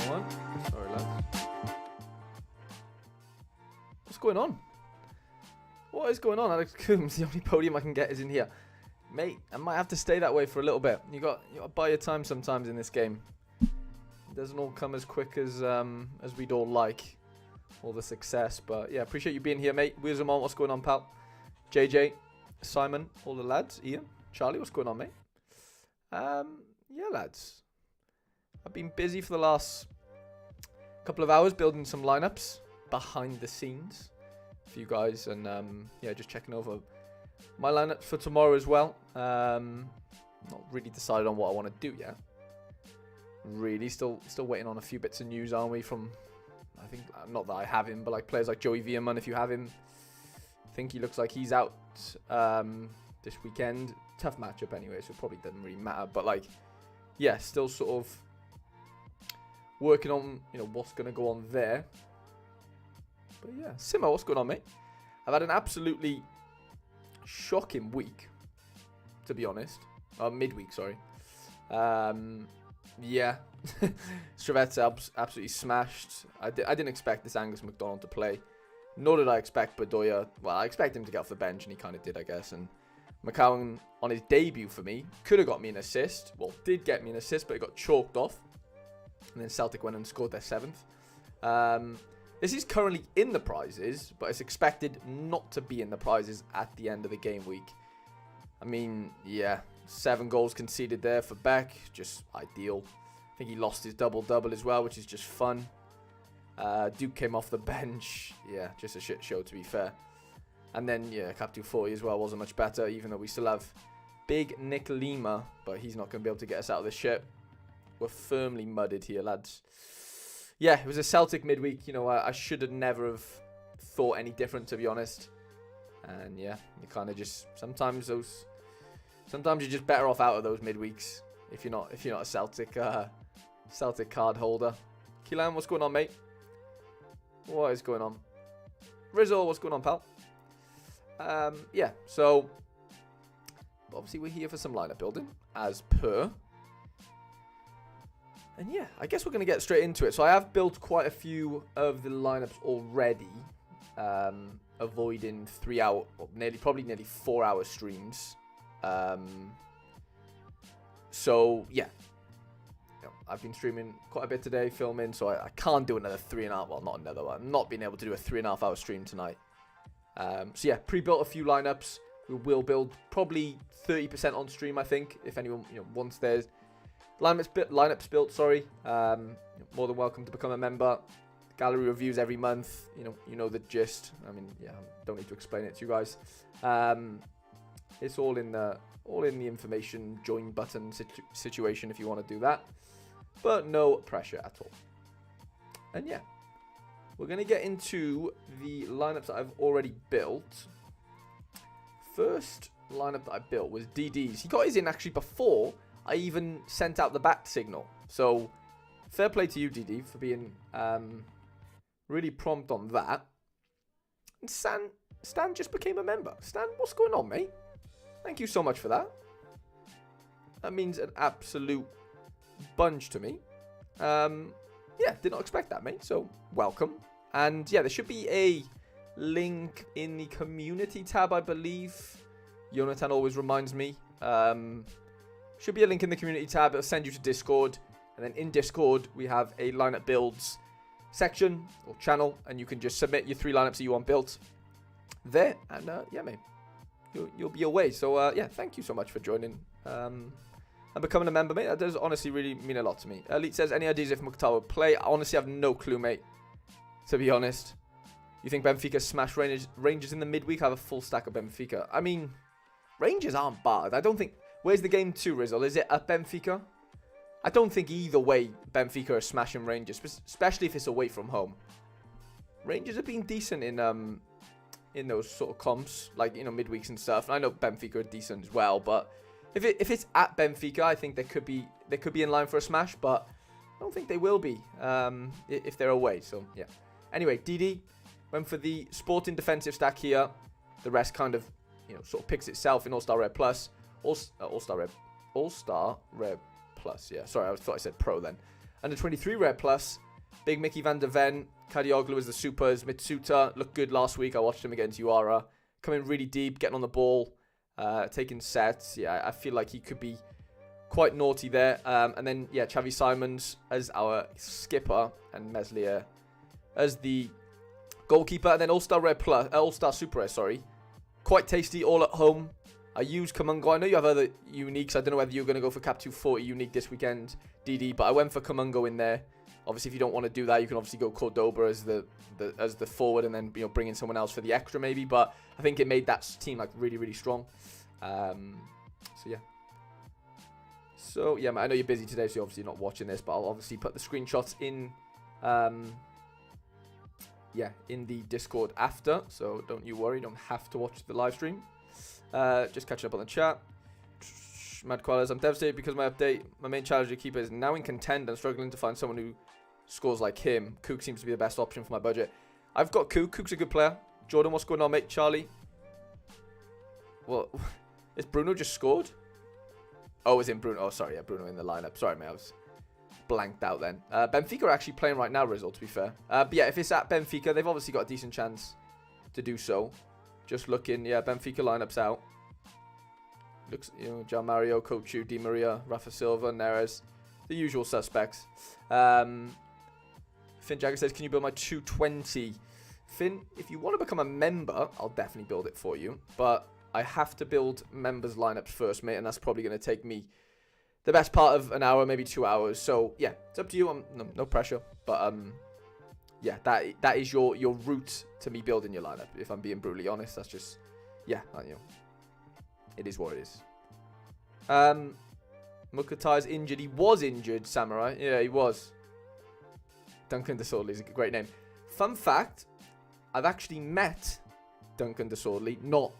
Wrong one. Sorry, lads. What's going on? What is going on? Alex Coombs, the only podium I can get is in here. Mate, I might have to stay that way for a little bit. You got to buy your time sometimes in this game. It doesn't all come as quick as we'd all like. All the success, but yeah, appreciate you being here, mate. Where's them on? What's going on, pal? JJ, Simon, all the lads, Ian, Charlie, what's going on, mate? Yeah, lads. I've been busy for the last couple of hours building some lineups behind the scenes for you guys, and yeah, just checking over my lineups for tomorrow as well. Not really decided on what I want to do yet. Really, still waiting on a few bits of news, aren't we? From, I think, not that I have him, but like players like Joey Veerman, if you have him, I think he looks like he's out this weekend. Tough matchup anyway, so it probably doesn't really matter. But like, yeah, still sort of working on, you know, what's going to go on there. But yeah, Simo, what's going on, mate? I've had an absolutely shocking week, to be honest. Midweek, sorry. Yeah, Stravet's absolutely smashed. I didn't expect this Angus McDonald to play. Nor did I expect Bedoya. Well, I expected him to get off the bench, and he kind of did, I guess. And McCowan, on his debut for me, could have got me an assist. Well, did get me an assist, but it got chalked off. And then Celtic went and scored their 7th. This is currently in the prizes, but it's expected not to be in the prizes at the end of the game week. I mean, yeah, 7 goals conceded there for Beck. Just ideal. I think he lost his double-double as well, which is just fun. Duke came off the bench. Yeah, just a shit show, to be fair. And then, yeah, Cap 240 as well wasn't much better, even though we still have big Nick Lima, but he's not going to be able to get us out of this shit. We're firmly mudded here, lads. Yeah, it was a Celtic midweek. You know, I should have never have thought any different, to be honest. And yeah, you kind of just sometimes you're just better off out of those midweeks if you're not a Celtic card holder. Keelan, what's going on, mate? What is going on? Rizzo, what's going on, pal? Yeah, so obviously we're here for some lineup building as per. And yeah, I guess we're going to get straight into it. So I have built quite a few of the lineups already, avoiding 3 hour, well, probably nearly 4 hour streams. So yeah, I've been streaming quite a bit today, filming, so I can't do another 3.5. Well, not another one. I'm not being able to do a 3.5 hour stream tonight. So yeah, pre-built a few lineups. We will build probably 30% on stream, I think, if anyone wants theirs. Lineups built, sorry. More than welcome to become a member. Gallery reviews every month. You know the gist. I mean, yeah, don't need to explain it to you guys. It's all in the information join button situation if you want to do that. But no pressure at all. And yeah, we're gonna get into the lineups that I've already built. First lineup that I built was DD's. He got his in actually before I even sent out the bat signal. So, fair play to you, DD, for being really prompt on that. And Stan just became a member. Stan, what's going on, mate? Thank you so much for that. That means an absolute bunch to me. Yeah, did not expect that, mate. So, welcome. And yeah, there should be a link in the community tab, I believe. Jonathan always reminds me. Should be a link in the community tab. It'll send you to Discord. And then in Discord, we have a lineup builds section or channel. And you can just submit your 3 lineups that you want built there. And yeah, mate, you'll be away. So yeah, thank you so much for joining and becoming a member, mate. That does honestly really mean a lot to me. Elite says, any ideas if Mukhtar would play? I honestly have no clue, mate, to be honest. You think Benfica smash Rangers in the midweek? I have a full stack of Benfica. I mean, Rangers aren't bad. I don't think... Where's the game 2, Rizal? Is it at Benfica? I don't think either way Benfica are smashing Rangers, especially if it's away from home. Rangers have been decent in those sort of comps, like, midweeks and stuff. And I know Benfica are decent as well, but if it's at Benfica, I think they could be in line for a smash, but I don't think they will be if they're away. So yeah. Anyway, DD went for the sporting defensive stack here. The rest kind of sort of picks itself in All-Star Red Plus. All-Star Red Plus, yeah. Sorry, I thought I said Pro then. Under 23 Rare Plus, Big Mickey Van der Ven, Kadioglu as the supers, Mitsuta looked good last week. I watched him against Uara. Coming really deep, getting on the ball, taking sets. Yeah, I feel like he could be quite naughty there. And then, yeah, Xavi Simons as our skipper and Meslier as the goalkeeper. And then All-Star Rare Plus, All-Star Super Rare, sorry. Quite tasty, all at home. I use Kamungo. I know you have other uniques. I don't know whether you're going to go for Cap 240 unique this weekend, DD, but I went for Kamungo in there. Obviously, if you don't want to do that, you can obviously go Cordoba as the forward and then bring in someone else for the extra maybe. But I think it made that team like really, really strong. So yeah, I know you're busy today, so you're obviously not watching this, but I'll obviously put the screenshots in, in the Discord after. So don't you worry, you don't have to watch the live stream. Just catching up on the chat. Mad Koalas, I'm devastated because my main challenger keeper is now in contend and struggling to find someone who scores like him. Kook seems to be the best option for my budget. I've got Kook. Kook's a good player. Jordan, what's going on, mate? Charlie? Well, is Bruno just scored? Oh, it's in Bruno. Oh, sorry. Yeah, Bruno in the lineup. Sorry, mate. I was blanked out then. Benfica are actually playing right now, Rizal, to be fair. But yeah, if it's at Benfica, they've obviously got a decent chance to do so. Just looking. Yeah, Benfica lineup's out. Looks, Gian Mario, Kochu, Di Maria, Rafa Silva, Neres. The usual suspects. Finn Jagger says, can you build my 220? Finn, if you want to become a member, I'll definitely build it for you. But I have to build members lineups first, mate. And that's probably going to take me the best part of an hour, maybe 2 hours. So, yeah, it's up to you. No pressure. But, yeah, that is your route to me building your lineup. If I'm being brutally honest, that's just, yeah, it is what it is. Mukatai's injured. He was injured, Samurai. Yeah, he was. Duncan Disorderly is a great name. Fun fact, I've actually met Duncan Disorderly, not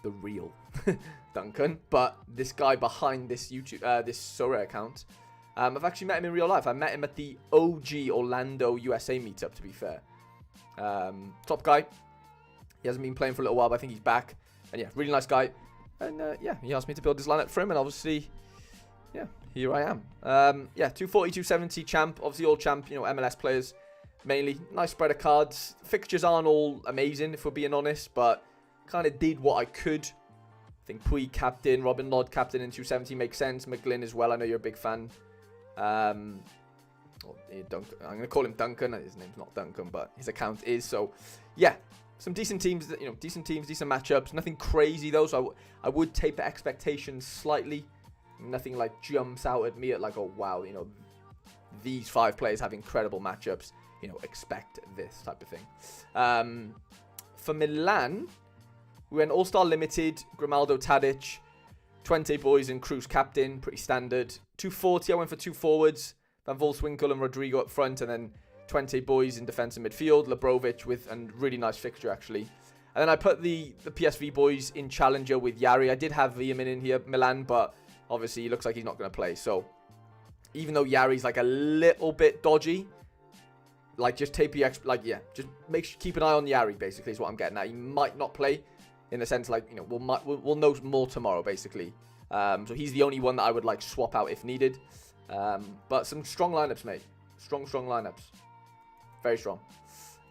the real Duncan, but this guy behind this this Sorare account. I've actually met him in real life. I met him at the OG Orlando USA meetup, to be fair. Top guy. He hasn't been playing for a little while, but I think he's back. And yeah, really nice guy. And yeah, he asked me to build his lineup for him, and obviously, yeah, here I am. Yeah, 240, 270 champ. Obviously, all champ, MLS players mainly. Nice spread of cards. Fixtures aren't all amazing, if we're being honest, but kind of did what I could. I think Puig captain, Robin Lod captain in 270 makes sense. McGlynn as well. I know you're a big fan. I'm going to call him Duncan. His name's not Duncan, but his account is. So, yeah. Some decent teams, decent teams, decent matchups. Nothing crazy, though, so I would taper expectations slightly. Nothing, like, jumps out at me at, like, oh, wow, these 5 players have incredible matchups. Expect this type of thing. For Milan, we went All-Star Limited, Grimaldo, Tadic, Twente boys and Cruz captain, pretty standard. 240, I went for 2 forwards. Van Volswinkel and Rodrigo up front, and then 20 boys in defense and midfield, Labrovic with a really nice fixture actually. And then I put the PSV boys in challenger with Yari. I did have Vieman in here, Milan, but obviously he looks like he's not going to play. So even though Yari's like a little bit dodgy, like just tape your just keep an eye on Yari basically is what I'm getting at. He might not play in the sense like we'll know more tomorrow basically. So he's the only one that I would like swap out if needed. But some strong lineups, mate. Strong lineups. Very strong.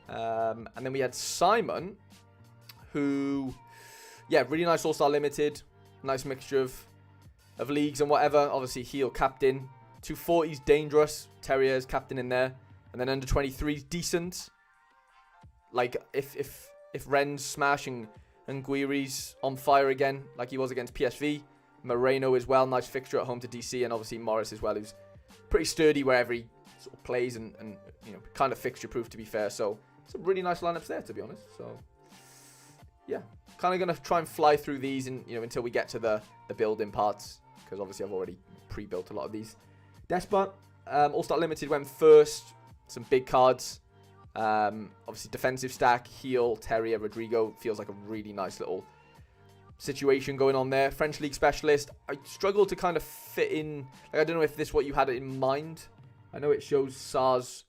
And then we had Simon, who, yeah, really nice All-Star Limited. Nice mixture of leagues and whatever. Obviously, heel captain. 240's dangerous. Terrier's captain in there. And then under 23's decent. Like, if Ren's smashing and Guiri's on fire again, like he was against PSV. Moreno as well. Nice fixture at home to DC. And obviously Morris as well, who's pretty sturdy wherever he sort of plays and kind of fixture proof to be fair. So some really nice lineups there, to be honest. So yeah, kind of gonna try and fly through these and until we get to the building parts, because obviously I've already pre-built a lot of these. Despot, All-Star Limited went first. Some big cards. Obviously defensive stack, heel, Terrier, Rodrigo feels like a really nice little situation going on there. French League specialist. I struggle to kind of fit in. Like, I don't know if this is what you had in mind. I know it shows SARS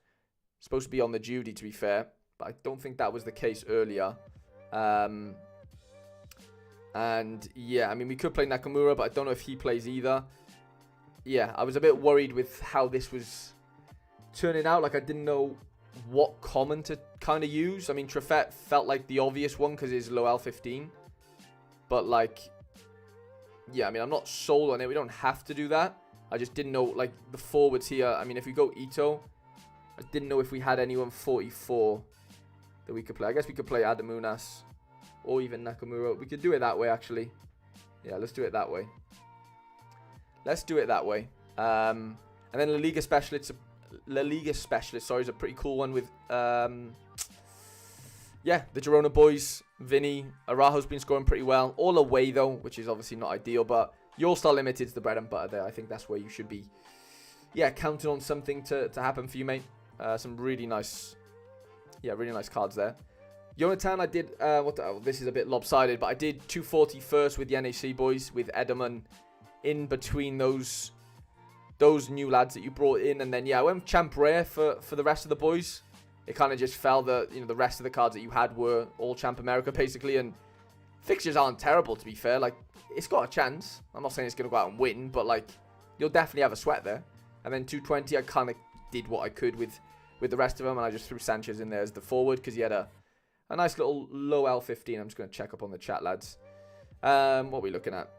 supposed to be on the duty, to be fair, but I don't think that was the case earlier. And yeah, I mean, we could play Nakamura, but I don't know if he plays either. yeah, I was a bit worried with how this was turning out. Like, I didn't know what common to kind of use. I mean, Trefet felt like the obvious one because it's low L15. But, like, yeah, I mean, I'm not sold on it. We don't have to do that. I just didn't know, like, the forwards here. I mean, if we go Ito, I didn't know if we had anyone 44 that we could play. I guess we could play Adamunas or even Nakamura. We could do it that way, actually. Yeah, let's do it that way. Let's do it that way. And then La Liga Specialist, sorry, is a pretty cool one with, yeah, the Girona boys. Vinny, Araujo's been scoring pretty well. All away, though, which is obviously not ideal. But your All-Star Limited's the bread and butter there. I think that's where you should be, yeah, counting on something to happen for you, mate. Some really nice, yeah, really nice cards there. Jonathan, I did, this is a bit lopsided, but I did 240 first with the NAC boys, with Edelman in between those new lads that you brought in. And then, yeah, I went Champ Rare for the rest of the boys. It kind of just fell that, you know, the rest of the cards that you had were all Champ America, basically. And fixtures aren't terrible, to be fair. Like, it's got a chance. I'm not saying it's going to go out and win, but, like, you'll definitely have a sweat there. And then 220, I kind of did what I could with the rest of them. And I just threw Sanchez in there as the forward because he had a nice little low L15. I'm just going to check up on the chat, lads. What are we looking at?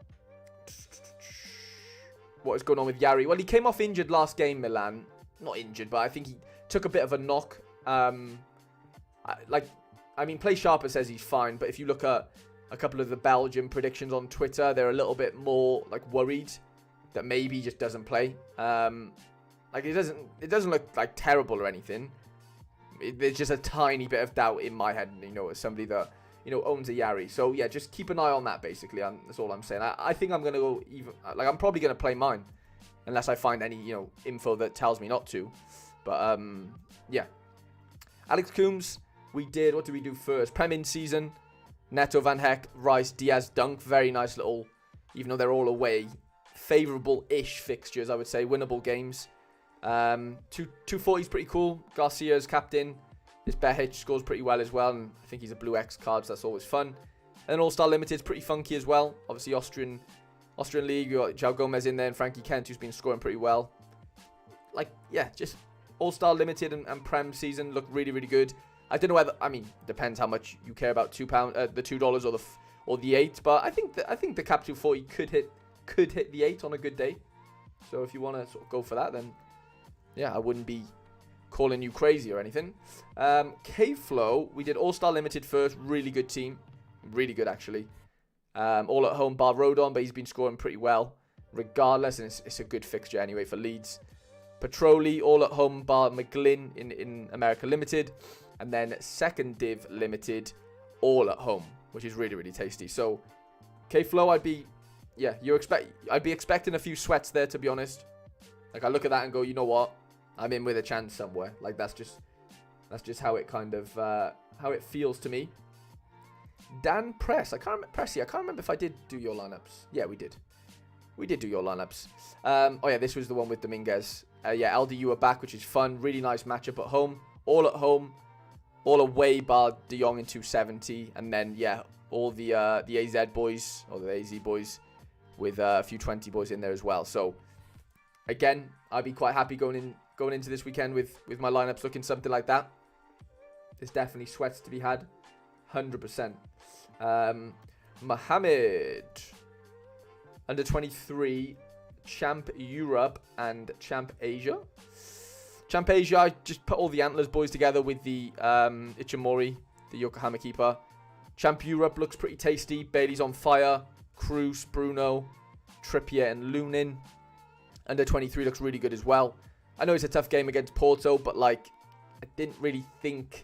What is going on with Yari? Well, he came off injured last game, Milan. Not injured, but I think he took a bit of a knock. I mean, Play Sharper says he's fine, but if you look at a couple of the Belgian predictions on Twitter, they're a little bit more, like, worried that maybe he just doesn't play. Like, it doesn't look, like, terrible or anything. There's just a tiny bit of doubt in my head, you know, as somebody that, you know, owns a Yari. So, yeah, just keep an eye on that, basically. That's all I'm saying. I think I'm going to go even... Like, I'm probably going to play mine. Unless I find any, you know, info that tells me not to. But, yeah. Alex Coombs, we did... What did we do first? Prem in season. Neto, Van Heck, Rice, Diaz, Dunk. Very nice little... Even though they're all away. Favourable-ish fixtures, I would say. Winnable games. 240 is pretty cool. Garcia's captain. This Behic scores pretty well as well, and I think he's a blue X card, so that's always fun. And then All-Star Limited is pretty funky as well. Obviously, Austrian League, you got João Gomez in there and Frankie Kent, who's been scoring pretty well. Like, yeah, just All-Star Limited and Prem season look really, really good. I don't know whether, I mean, depends how much you care about the $2 or the 8, but I think the Cap 240 could hit the 8 on a good day. So if you want to sort of go for that, then yeah, I wouldn't be calling you crazy or anything. K-Flow, we did All-Star Limited first. Really good team. Really good, actually. All at home, bar Rodon, but he's been scoring pretty well. Regardless, and it's a good fixture anyway for Leeds. Petroli, all at home, bar McGlynn in America Limited. And then second div Limited, all at home, which is really, really tasty. So, K-Flow, I'd be expecting a few sweats there, to be honest. Like, I look at that and go, you know what? I'm in with a chance somewhere. Like, that's just how it kind of how it feels to me. Dan Press, I can't remember if I did do your lineups. Yeah, we did. We did do your lineups. Oh yeah, this was the one with Dominguez. Yeah, LDU are back, which is fun. Really nice matchup at home. All at home, all away, bar De Jong in 270, and then yeah, all the AZ boys or the AZ boys with a few 20 boys in there as well. So again, I'd be quite happy going into this weekend with my lineups looking something like that. There's definitely sweats to be had, 100%. Mohammed, under 23, Champ Europe and Champ Asia. Champ Asia, I just put all the Antlers boys together with the Ichimori, the Yokohama keeper. Champ Europe looks pretty tasty. Bailey's on fire. Cruz, Bruno, Trippier and Lunin. Under 23 looks really good as well. I know it's a tough game against Porto, but like, I didn't really think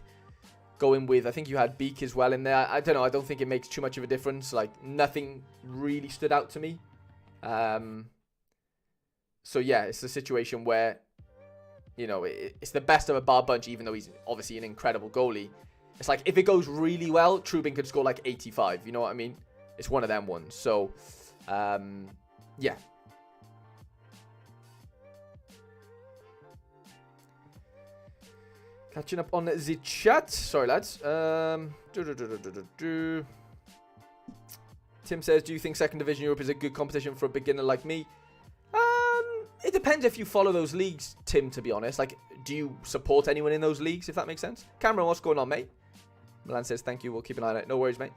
going with, I think you had Beak as well in there. I don't know, I don't think it makes too much of a difference. Like, nothing really stood out to me. So yeah, it's a situation where, you know, it's the best of a bar bunch, even though he's obviously an incredible goalie. It's like, if it goes really well, Trubin could score like 85, you know what I mean? It's one of them ones. So, yeah. Catching up on the chat. Sorry, lads. Tim says, do you think second division Europe is a good competition for a beginner like me? It depends if you follow those leagues, Tim, to be honest. Like, do you support anyone in those leagues, if that makes sense? Cameron, what's going on, mate? Milan says, thank you. We'll keep an eye on it. No worries, mate.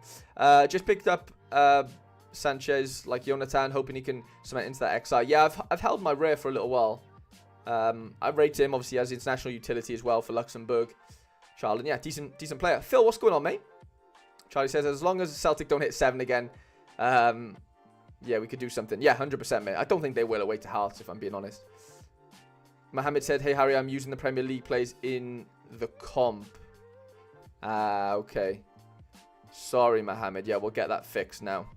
Just picked up Sanchez, like Jonathan, hoping he can cement into that XI. Yeah, I've held my rare for a little while. I rate him, obviously, as international utility as well for Luxembourg. Charlie, yeah, decent player. Phil, what's going on, mate? Charlie says, as long as Celtic don't hit 7 again, yeah, we could do something. Yeah, 100%, mate. I don't think they will away to Hearts, if I'm being honest. Mohammed said, hey, Harry, I'm using the Premier League plays in the comp. Okay. Sorry, Mohammed. Yeah, we'll get that fixed now.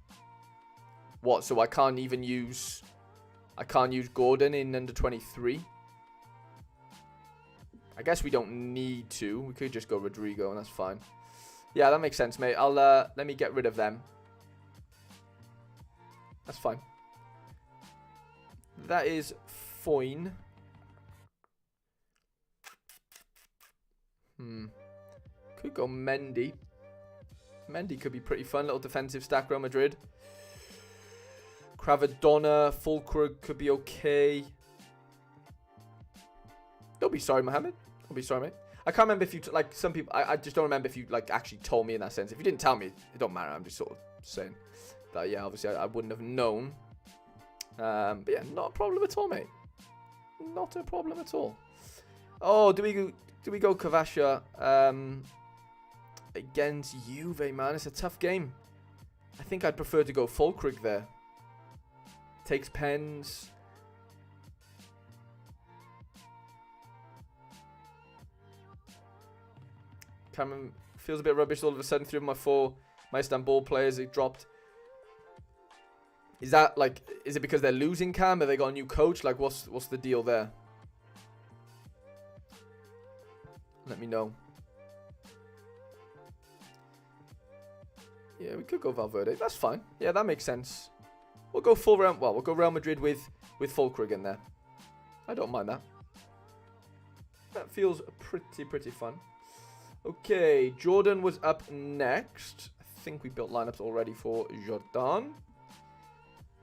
What? So I can't even use... I can't use Gordon in under 23? I guess we don't need to. We could just go Rodrigo, and that's fine. Yeah, that makes sense, mate. I'll let me get rid of them. That's fine. That is fine. Could go Mendy. Mendy could be pretty fun. Little defensive stack, Real Madrid. Cravadonna, Fulkrug could be okay. Don't be sorry, Mohammed. Don't be sorry, mate. I can't remember if you, like, some people, I just don't remember if you, like, actually told me in that sense. If you didn't tell me, it don't matter. I'm just sort of saying that, yeah, obviously I wouldn't have known. But yeah, not a problem at all, mate. Not a problem at all. Oh, do we go Kavasha against Juve, man? It's a tough game. I think I'd prefer to go Fulkrug there. Takes pens. Cameron feels a bit rubbish all of a sudden. 3 of my Istanbul players have dropped. Is that like, is it because they're losing, Cam? Have they got a new coach? Like, what's the deal there? Let me know. Yeah, we could go Valverde. That's fine. Yeah, that makes sense. We'll go full Real. Well, we'll go Real Madrid with Fulkrug in there. I don't mind that. That feels pretty fun. Okay, Jordan was up next. I think we built lineups already for Jordan.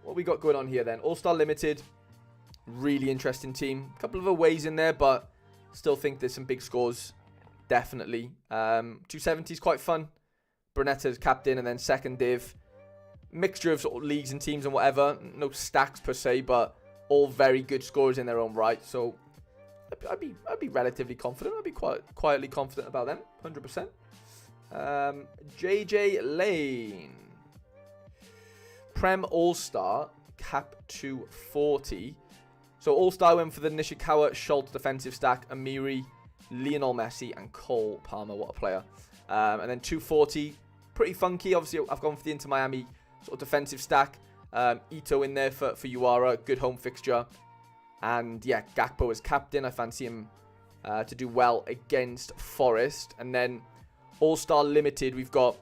What we got going on here then? All-Star Limited. Really interesting team. A couple of aways in there, but still think there's some big scores. Definitely. 270 is quite fun. Brunetta's captain and then second div. Mixture of sort of leagues and teams and whatever. No stacks per se, but all very good scores in their own right. So I'd be relatively confident. I'd be quietly confident about them. 100%. JJ Lane. Prem All-Star. Cap 240. So All-Star went for the Nishikawa Schultz defensive stack. Amiri, Lionel Messi, and Cole Palmer. What a player. And then 240. Pretty funky. Obviously, I've gone for the Inter Miami sort of defensive stack. Ito in there for Uara. Good home fixture. And yeah, Gakpo as captain. I fancy him to do well against Forest. And then All-Star Limited, we've got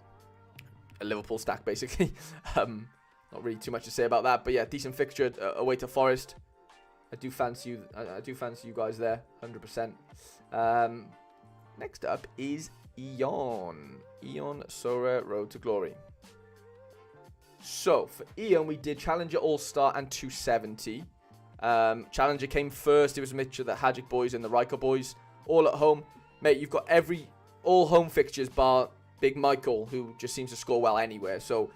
a Liverpool stack, basically. Not really too much to say about that. But yeah, decent fixture away to Forest. I do fancy you guys there. 100%. Next up is Eon. Eon Sorare Road to Glory. So, for Eon, we did Challenger All-Star and 270. Challenger came first. It was a mixture of the Hajic boys and the Riker boys. All at home. Mate, you've got all home fixtures bar Big Michael, who just seems to score well anywhere. So,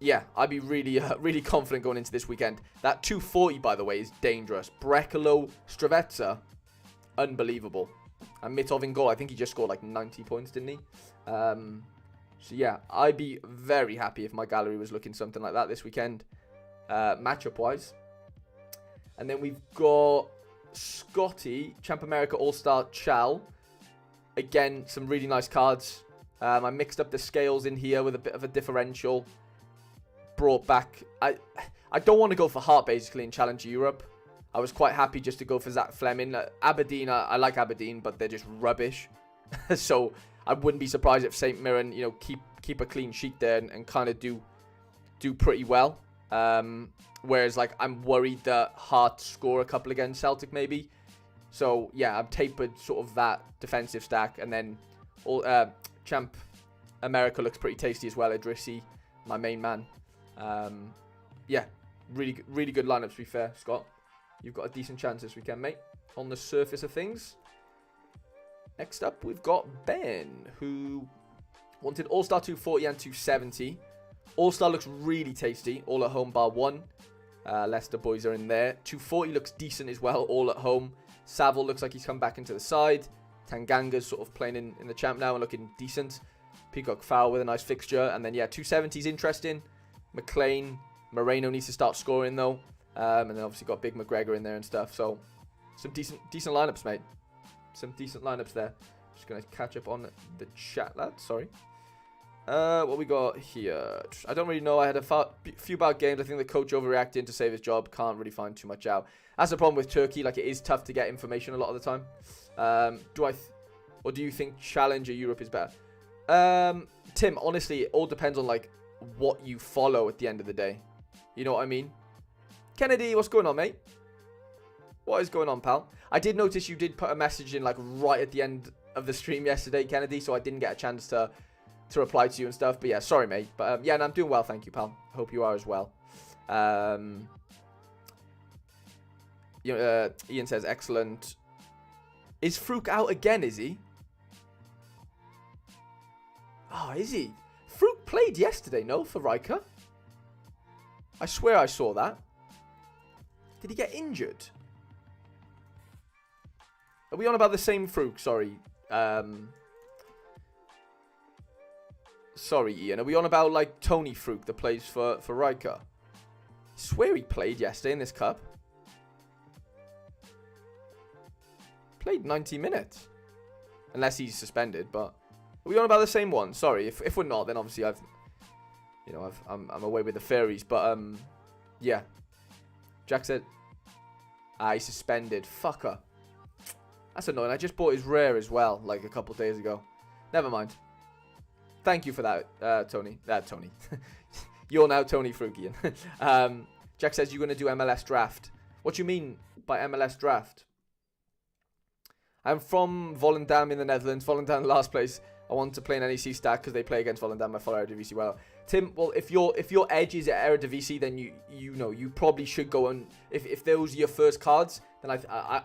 yeah, I'd be really confident going into this weekend. That 240, by the way, is dangerous. Brekalo, Stravetsa, unbelievable. And Mitov in goal. I think he just scored like 90 points, didn't he? So, yeah, I'd be very happy if my gallery was looking something like that this weekend, matchup-wise. And then we've got Scotty, Champ America All-Star Chal. Again, some really nice cards. I mixed up the scales in here with a bit of a differential. Brought back... I don't want to go for Hart, basically, in Challenger Europe. I was quite happy just to go for Zach Fleming. Aberdeen, I like Aberdeen, but they're just rubbish. So I wouldn't be surprised if St. Mirren, you know, keep a clean sheet there and kind of do pretty well. Whereas, like, I'm worried that Hart score a couple against Celtic, maybe. So, yeah, I've tapered sort of that defensive stack. And then Champ America looks pretty tasty as well. Idrissi, my main man. Yeah, really good lineup, to be fair, Scott. you've got a decent chance this weekend, mate, on the surface of things. Next up, we've got Ben, who wanted All-Star 240 and 270. All-Star looks really tasty, all at home bar 1. Leicester boys are in there. 240 looks decent as well, all at home. Saville looks like he's come back into the side. Tanganga's sort of playing in the champ now and looking decent. Peacock foul with a nice fixture. And then, yeah, 270 is interesting. McLean, Moreno needs to start scoring, though. And then obviously got Big McGregor in there and stuff. So, some decent lineups, mate. Some decent lineups there. Just going to catch up on the chat, lads. Sorry. What we got here? I don't really know. I had a few bad games. I think the coach overreacting to save his job. Can't really find too much out. That's the problem with Turkey. Like, it is tough to get information a lot of the time. Or do you think Challenger Europe is better? Tim, honestly, it all depends on, like, what you follow at the end of the day. You know what I mean? Kennedy, what's going on, mate? What is going on, pal? I did notice you did put a message in, like, right at the end of the stream yesterday, Kennedy, so I didn't get a chance to reply to you and stuff. But yeah, sorry, mate. But yeah, and I'm doing well, thank you, pal. Hope you are as well. Ian says, excellent. Is Fruk out again, is he? Oh, is he? Fruk played yesterday, no, for Riker? I swear I saw that. Did he get injured? Are we on about the same Fruk? Sorry. Sorry, Ian. Are we on about, like, Tony Fruk that plays for Riker? I swear he played yesterday in this cup. Played 90 minutes. Unless he's suspended, but... Are we on about the same one? Sorry, if we're not, then obviously I'm away with the fairies. But, yeah. Jack said... he's suspended. Fucker. That's annoying. I just bought his rare as well, like, a couple days ago. Never mind. Thank you for that, Tony. Tony. You're now Tony Frugian. Jack says you're going to do MLS draft. What do you mean by MLS draft? I'm from Volendam in the Netherlands. Volendam, last place. I want to play an NEC stack because they play against Volendam. I follow Eredivisie well. Tim, well, if your edge is at Eredivisie, then you probably should go on. If those are your first cards, then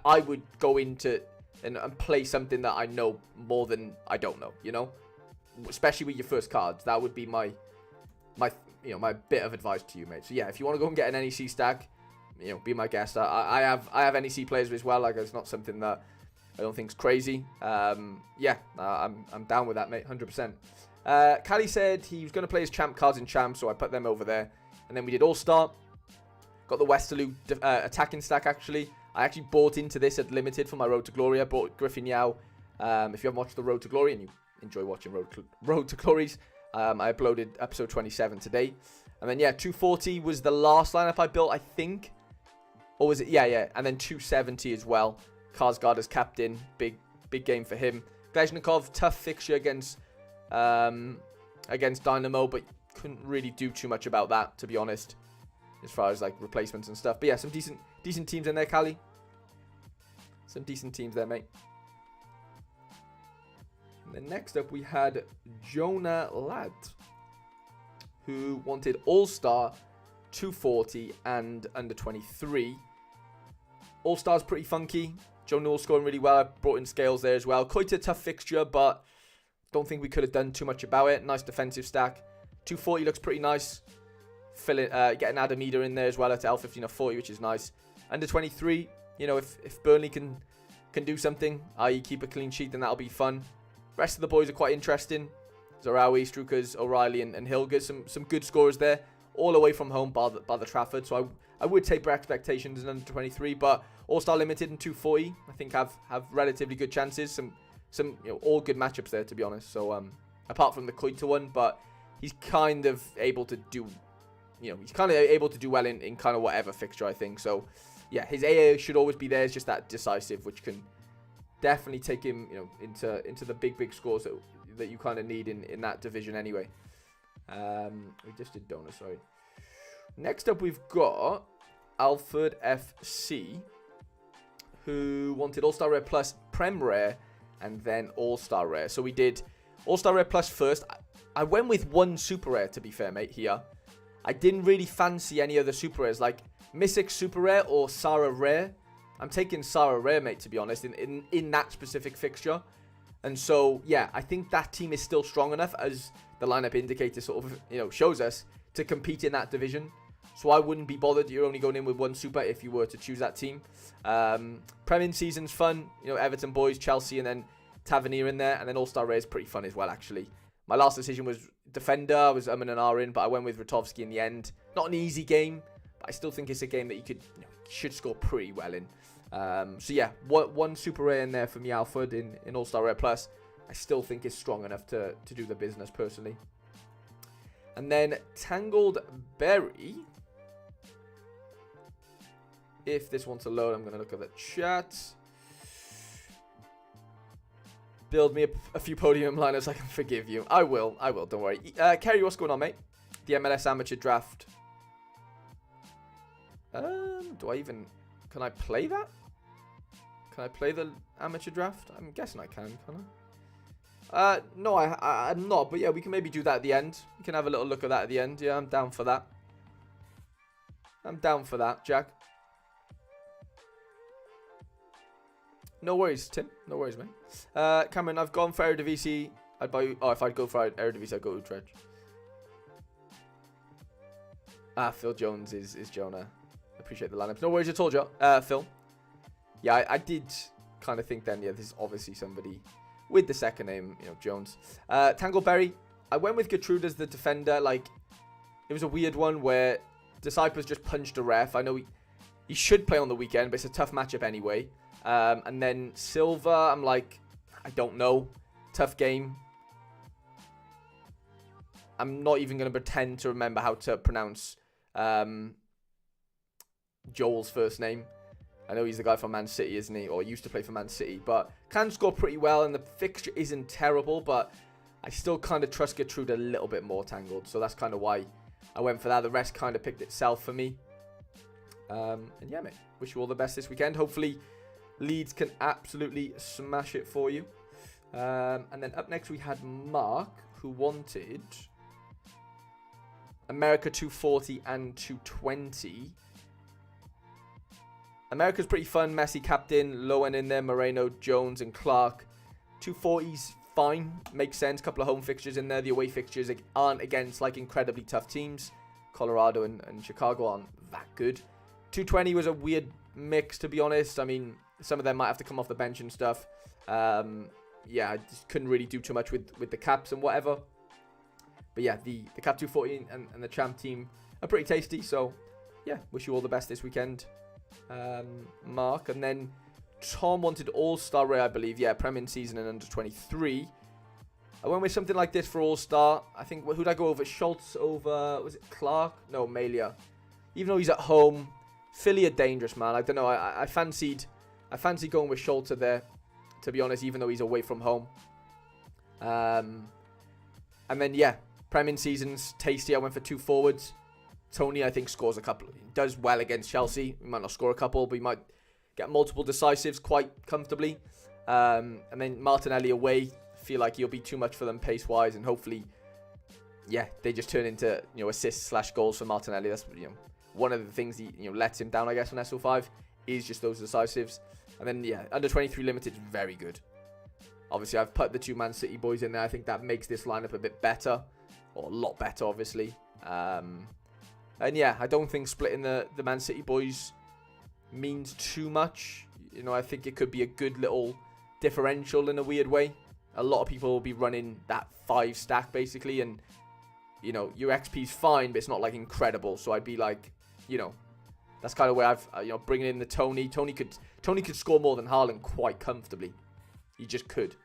I would go into and play something that I know more than I don't know. You know. Especially with your first cards, that would be my bit of advice to you, mate. So yeah, if you want to go and get an NEC stack, be my guest. I have NEC players as well. Like, it's not something that I don't think is crazy. Yeah, I'm down with that, mate, 100%. Callie said he was going to play his champ cards in champ, so I put them over there. And then we did All Star. Got the Westerlo attacking stack. Actually, I actually bought into this at limited for my Road to Glory. I bought Griffin Yao. If you haven't watched the Road to Glory and you enjoy watching Road to Glories, I uploaded episode 27 today. And then, yeah, 240 was the last lineup I built, I think. Or was it? Yeah. And then 270 as well. Karsgaard as captain. Big game for him. Glezhnikov, tough fixture against Dynamo, but couldn't really do too much about that, to be honest, as far as, like, replacements and stuff. But, yeah, some decent teams in there, Callie. Some decent teams there, mate. And then next up, we had Jonah Ladd, who wanted All-Star, 240, and under 23. All-Star's pretty funky. Joe Newell scoring really well. I brought in Scales there as well. Quite a tough fixture, but don't think we could have done too much about it. Nice defensive stack. 240 looks pretty nice. Getting Adamida in there as well at L15 or 40, which is nice. Under 23, if Burnley can do something, i.e. keep a clean sheet, then that'll be fun. Rest of the boys are quite interesting. Zarawi, Struikers, O'Reilly, and Hilger. Some good scorers there. All away from home by the Trafford. So I would taper expectations in under 23. But All-Star Limited and 240, I think, have relatively good chances. Some all good matchups there, to be honest. So apart from the Koita one, but he's kind of able to do, well in kind of whatever fixture, I think. So yeah, his AA should always be there. It's just that decisive, which can definitely take him, into the big scores that you kind of need in that division anyway. We just did Donor, sorry. Next up, we've got Alfred FC, who wanted All-Star Rare Plus, Prem Rare, and then All-Star Rare. So we did All-Star Rare Plus first. I went with one Super Rare, to be fair, mate, here. I didn't really fancy any other Super Rares. Like, Mythic Super Rare or Sorare. I'm taking Sorare, mate, to be honest, in that specific fixture. And so, yeah, I think that team is still strong enough, as the lineup indicator sort of, shows us, to compete in that division. So I wouldn't be bothered. You're only going in with one super if you were to choose that team. Premier season's fun. Everton boys, Chelsea, and then Tavernier in there. And then All-Star Rare is pretty fun as well, actually. My last decision was defender. I was and ahhing, but I went with Ratovsky in the end. Not an easy game, but I still think it's a game that you should score pretty well in. So yeah, one super rare in there for me, Alfred, in All-Star Rare Plus. I still think is strong enough to do the business, personally. And then Tangled Berry. If this wants to load, I'm going to look at the chat. Build me a few podium lineups, I can forgive you. I will, don't worry. Kerry, what's going on, mate? The MLS Amateur Draft. Can I play that? Can I play the Amateur Draft? I'm guessing I can I? No, I'm not, but yeah, we can maybe do that at the end. We can have a little look at that at the end. Yeah, I'm down for that. I'm down for that, Jack. No worries, Tim. No worries, mate. Cameron, I've gone for Eredivisie. I'd buy. Oh, if I'd go for Eredivisie, I'd go Utrecht. Phil Jones is Jonah. Appreciate the lineups. No worries at all, Joe. Phil. Yeah, I did kind of think then. Yeah, this is obviously somebody with the second name, Jones. Tangleberry. I went with Gertrude as the defender. Like, it was a weird one where Disciples just punched a ref. I know he should play on the weekend, but it's a tough matchup anyway. And then Silva, I'm like, I don't know. Tough game. I'm not even going to pretend to remember how to pronounce Joel's first name. I know he's the guy from Man City, isn't he? Or used to play for Man City. But can score pretty well, and the fixture isn't terrible. But I still kind of trust Gertrude a little bit more, Tangled. So that's kind of why I went for that. The rest kind of picked itself for me. And yeah, mate. Wish you all the best this weekend. Hopefully Leeds can absolutely smash it for you. And then up next we had Mark, who wanted America 240 and 220. America's pretty fun. Messi captain, Lowen in there, Moreno, Jones, and Clark. 240's fine, makes sense. Couple of home fixtures in there. The away fixtures aren't against like incredibly tough teams. Colorado and Chicago aren't that good. 220 was a weird mix, to be honest. I mean, some of them might have to come off the bench and stuff. Yeah, I just couldn't really do too much with the caps and whatever. But yeah, the cap 240 and the champ team are pretty tasty. So yeah, wish you all the best this weekend, Mark. And then Tom wanted All-Star Ray, I believe. Yeah, Premier season and under 23. I went with something like this for All-Star. I think, who'd I go over? Schultz over, was it Clark? No, Malia. Even though he's at home, Philly are dangerous, man. I don't know. I fancied going with Schultz there, to be honest, even though he's away from home. And then, yeah, Premier season's tasty. I went for two forwards. Tony, I think, scores a couple. He does well against Chelsea. He might not score a couple, but he might get multiple decisives quite comfortably. And then Martinelli away. Feel like he'll be too much for them pace-wise, and hopefully, yeah, they just turn into assists/goals for Martinelli. That's one of the things he lets him down, I guess, on SO5 is just those decisives. And then yeah, under 23 limited is very good. Obviously, I've put the two Man City boys in there. I think that makes this lineup a bit better, or a lot better, obviously. And yeah, I don't think splitting the Man City boys means too much. I think it could be a good little differential in a weird way. A lot of people will be running that 5 stack basically, and your XP's fine, but it's not like incredible. So I'd be like, that's kind of where I've bringing in the Tony. Tony could score more than Haaland quite comfortably. He just could.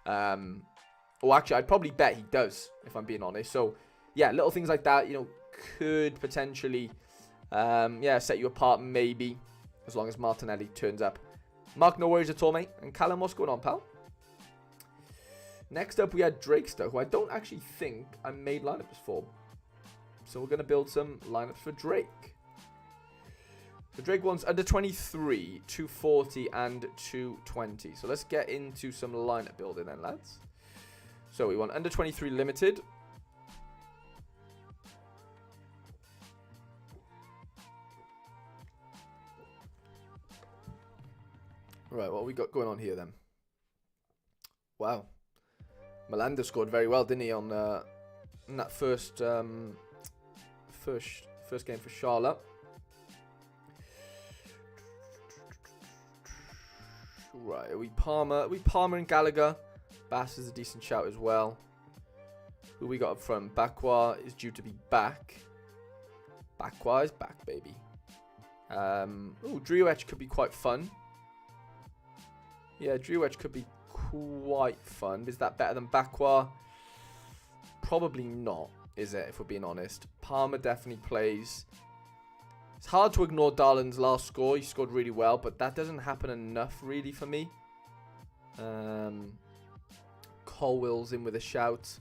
Or actually, I'd probably bet he does, if I'm being honest. So yeah, little things like that, could potentially, set you apart maybe, as long as Martinelli turns up. Mark, no worries at all, mate. And Callum, what's going on, pal? Next up, we had Drakester, who I don't actually think I made lineups for. So we're going to build some lineups for Drake. So Drake wants under 23, 240, and 220. So let's get into some lineup building then, lads. So we want under 23 limited. Right, what we got going on here then? Wow. Melanda scored very well, didn't he, on in that first game for Charlotte. Right, are we Palmer? Are we Palmer and Gallagher? Bass is a decent shout as well. Who we got up front? Bakwa is due to be back. Bakwa is back, baby. Driouech could be quite fun. Yeah, Driouech could be quite fun. Is that better than Bakwa? Probably not, is it, if we're being honest. Palmer definitely plays. It's hard to ignore Darlin's last score. He scored really well, but that doesn't happen enough, really, for me. Colwell's in with a shout.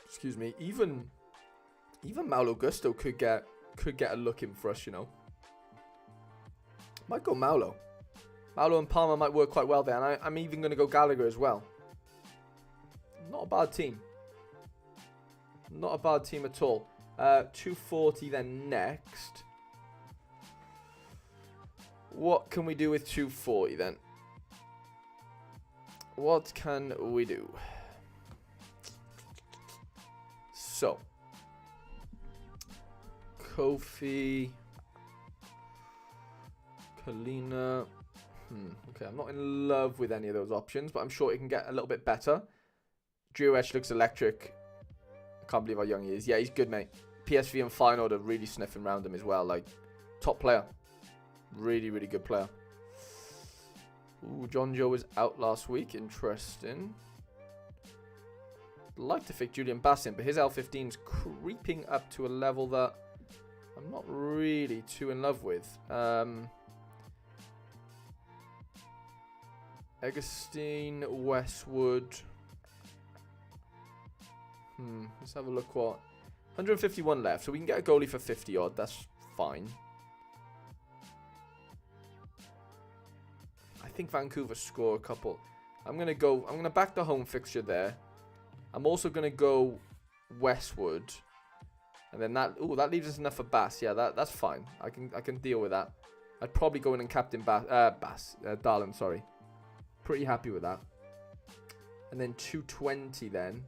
Excuse me. Even Mauro Gusto could get a look in for us, you know. Might go Mauro. Mauro and Palmer might work quite well there, and I'm even going to go Gallagher as well. Not a bad team. Not a bad team at all. 240 then next. What can we do with 240 then? What can we do? So, Kofi, Kalina. Okay, I'm not in love with any of those options, but I'm sure it can get a little bit better. Driouech looks electric. I can't believe how young he is. Yeah, he's good, mate. PSV and Feyenoord are really sniffing around him as well. Like, top player. Really, really good player. Ooh, John Joe was out last week. Interesting. I'd like to pick Julian Bass in, but his L15's creeping up to a level that I'm not really too in love with. Eggestein, Westwood. Let's have a look what. 151 left, so we can get a goalie for 50 odd. That's fine. I think Vancouver score a couple. I'm gonna back the home fixture there. I'm also gonna go Westwood. And then that leaves us enough for Bass. Yeah, that's fine. I can deal with that. I'd probably go in and captain Darlin, sorry. Pretty happy with that. And then 220 then.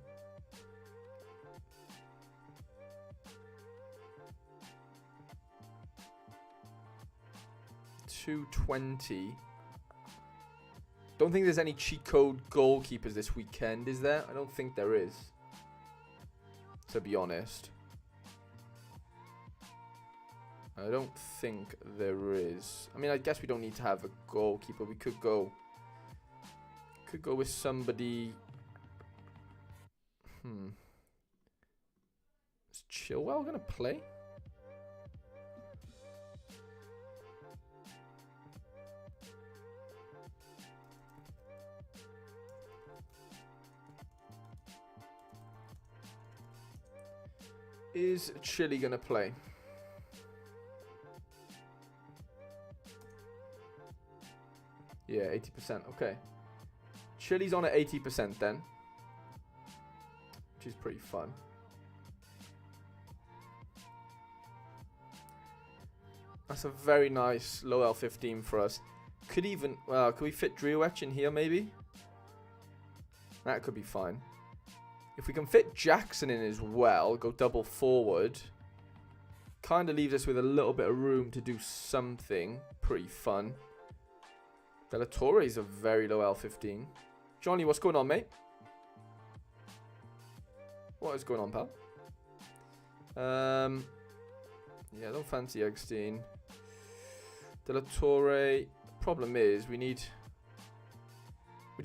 $220. Don't think there's any cheat code goalkeepers this weekend, is there? I don't think there is, to be honest. I don't think there is. I mean, I guess we don't need to have a goalkeeper. We could go with somebody. Is Chilwell gonna play? Is Chile gonna play? Yeah, 80%. Okay. Chile's on at 80% then, which is pretty fun. That's a very nice low L15 for us. Could we fit Driouech in here maybe? That could be fine. If we can fit Jackson in as well, go double forward, kind of leaves us with a little bit of room to do something pretty fun. De La Torre is a very low L15. Johnny, what's going on, mate? What is going on, pal? Yeah, don't fancy Eggstein. De La Torre. Problem is, we need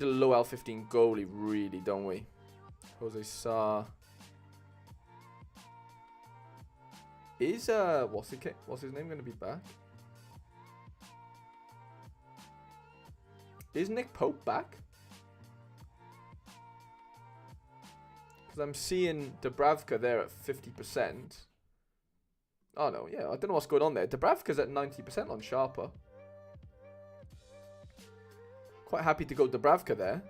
a low L15 goalie, really, don't we? Jose Sa. Is what's his name gonna be back? Is Nick Pope back? Because I'm seeing Dubravka there at 50%. Oh no, yeah, I don't know what's going on there. Dubravka's at 90% on Sharper. Quite happy to go Dubravka there.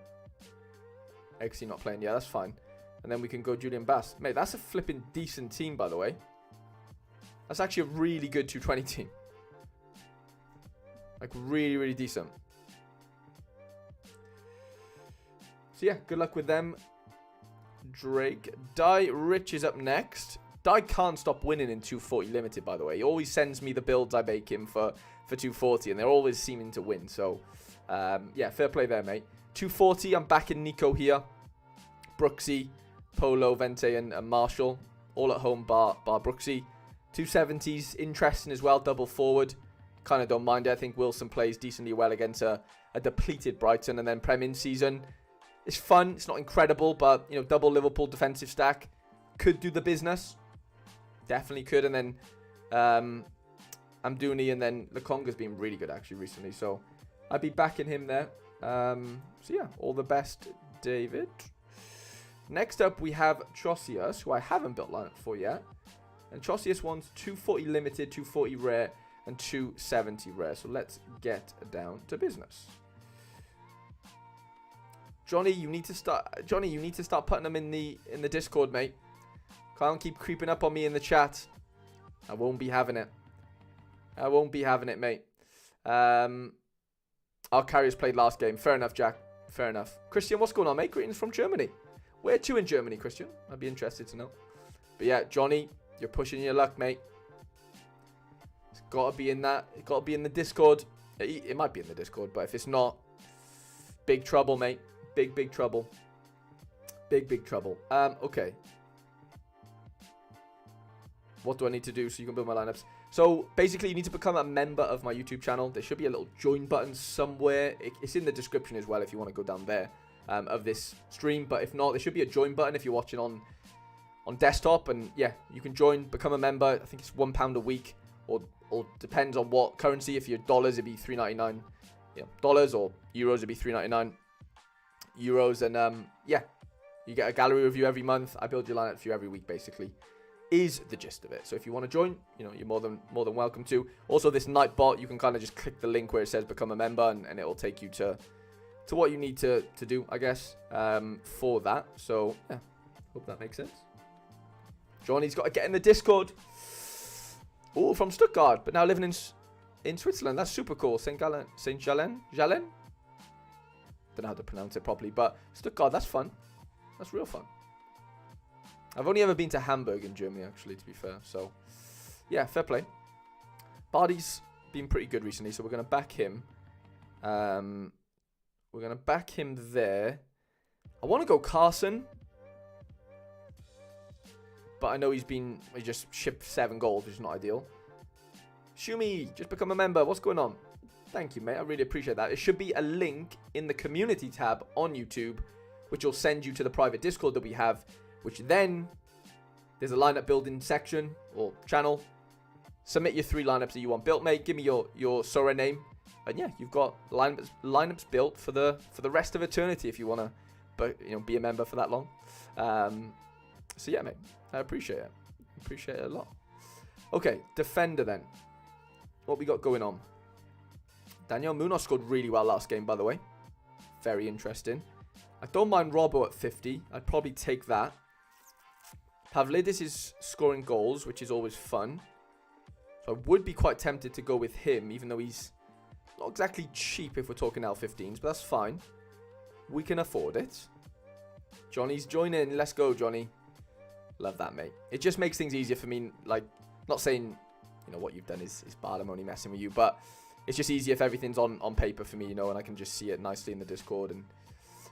XC not playing, yeah, that's fine. And then we can go Julian Bass. Mate, that's a flipping decent team, by the way. That's actually a really good 220 team. Like, really, really decent. So, yeah, good luck with them. Drake. Die Rich is up next. Die can't stop winning in 240 limited, by the way. He always sends me the builds I make him for 240, and they're always seeming to win. So, yeah, fair play there, mate. 240, I'm backing Nico here. Brooksy, Polo, Vente, and Marshall. All at home, bar Brooksy. 270s, interesting as well, double forward. Kind of don't mind it. I think Wilson plays decently well against a depleted Brighton. And then Prem in season. It's fun. It's not incredible, but, you know, double Liverpool defensive stack. Could do the business. Definitely could. And then Amdouni and then Lukonga's been really good, actually, recently. So I'd be backing him there. So, yeah, all the best, David. Next up, we have Chausius, who I haven't built lineup for yet. And Chausius wants 240 limited, 240 rare, and 270 rare. So let's get down to business. Johnny, you need to start putting them in the Discord, mate. Can't keep creeping up on me in the chat. I won't be having it. I won't be having it, mate. Our carriers played last game. Fair enough, Jack. Fair enough. Christian, what's going on, mate? Greetings from Germany. Where to in Germany, Christian? I'd be interested to know. But yeah, Johnny, you're pushing your luck, mate. It's got to be in that. It's got to be in the Discord. It might be in the Discord, but if it's not, big trouble, mate. Big trouble. Big trouble. Okay. What do I need to do so you can build my lineups? So basically, you need to become a member of my YouTube channel. There should be a little join button somewhere. It's in the description as well if you want to go down there of this stream. But if not, there should be a join button if you're watching on desktop. And yeah, you can join, become a member. I think it's £1 a week, or depends on what currency. If you're dollars, it'd be $3.99. Yeah, dollars, or euros, it'd be $3.99. Euros, and yeah, you get a gallery review every month. I build your lineup for you every week, basically, is the gist of it. So if you want to join, you know, you're more than welcome to. Also, this Nightbot, you can kind of just click the link where it says become a member, and it will take you to what you need to do, I guess, for that. So yeah, hope that makes sense. Johnny's got to get in the Discord. Oh, from Stuttgart, but now living in Switzerland. That's super cool. Saint Gallen. Don't know how to pronounce it properly, but Stuttgart, that's fun. That's real fun. I've only ever been to Hamburg in Germany, actually, to be fair. So, yeah, fair play. Bardi's been pretty good recently, so we're going to back him. We're going to back him there. I want to go Carson, but I know he just shipped 7 goals, which is not ideal. Shumi, just become a member. What's going on? Thank you, mate. I really appreciate that. It should be a link in the community tab on YouTube, which will send you to the private Discord that we have, which then there's a lineup building section or channel. Submit your 3 lineups that you want built, mate. Give me your Sorare name. And yeah, you've got lineups built for the rest of eternity if you want to, but you know, be a member for that long. So yeah, mate. I appreciate it. Appreciate it a lot. Okay, defender then. What we got going on? Daniel Munoz scored really well last game, by the way. Very interesting. I don't mind Robbo at 50. I'd probably take that. Pavlidis is scoring goals, which is always fun. So I would be quite tempted to go with him, even though he's not exactly cheap if we're talking L15s, but that's fine. We can afford it. Johnny's joining. Let's go, Johnny. Love that, mate. It just makes things easier for me. Like, not saying, you know, what you've done is bad. I'm only messing with you, but it's just easier if everything's on paper for me, you know, and I can just see it nicely in the Discord. And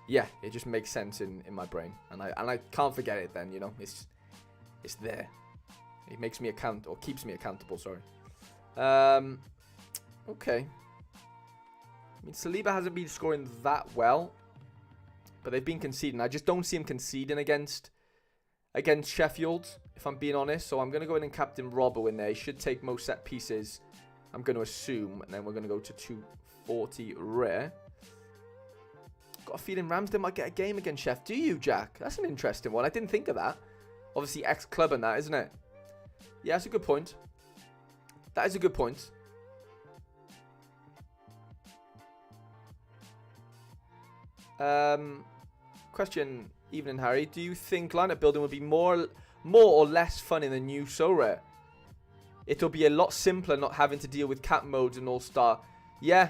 yeah, it just makes sense in my brain. And I can't forget it then, you know. It's there. It makes me keeps me accountable, sorry. Okay. I mean, Saliba hasn't been scoring that well, but they've been conceding. I just don't see him conceding against Sheffield, if I'm being honest. So I'm going to go in and captain Robbo in there. He should take most set pieces, I'm going to assume, and then we're going to go to 240 rare. Got a feeling Ramsdale might get a game against Chef. Do you, Jack? That's an interesting one. I didn't think of that. Obviously, ex-club and that, isn't it? Yeah, that's a good point. That is a good point. Question, evening, Harry. Do you think lineup building will be more or less fun in the new Sorare? It'll be a lot simpler not having to deal with cap modes and all-star Yeah.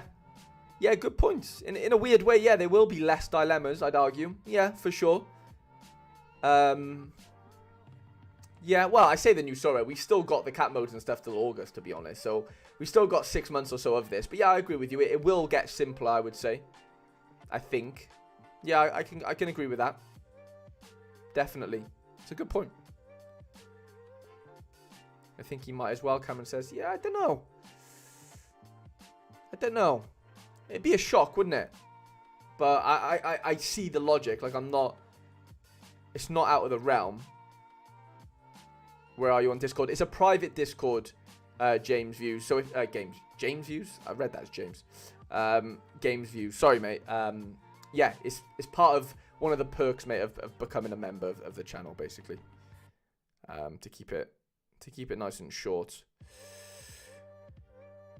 Yeah, good points. In a weird way, yeah, there will be less dilemmas, I'd argue. Yeah, for sure. Yeah, well, I say the new Sorare. We've still got the cat modes and stuff till August, to be honest. So, we've still got 6 months or so of this. But yeah, I agree with you. It will get simpler, I would say. I think. Yeah, I can agree with that. Definitely. It's a good point. I think he might as well. Cameron says, yeah, I don't know. I don't know. It'd be a shock, wouldn't it? But I see the logic. Like, I'm not... It's not out of the realm. Where are you on Discord? It's a private Discord, James Views. So, if... James Views? I read that as James. Games Views. Sorry, mate. Yeah, it's part of one of the perks, mate, of becoming a member of the channel, basically. To keep it nice and short.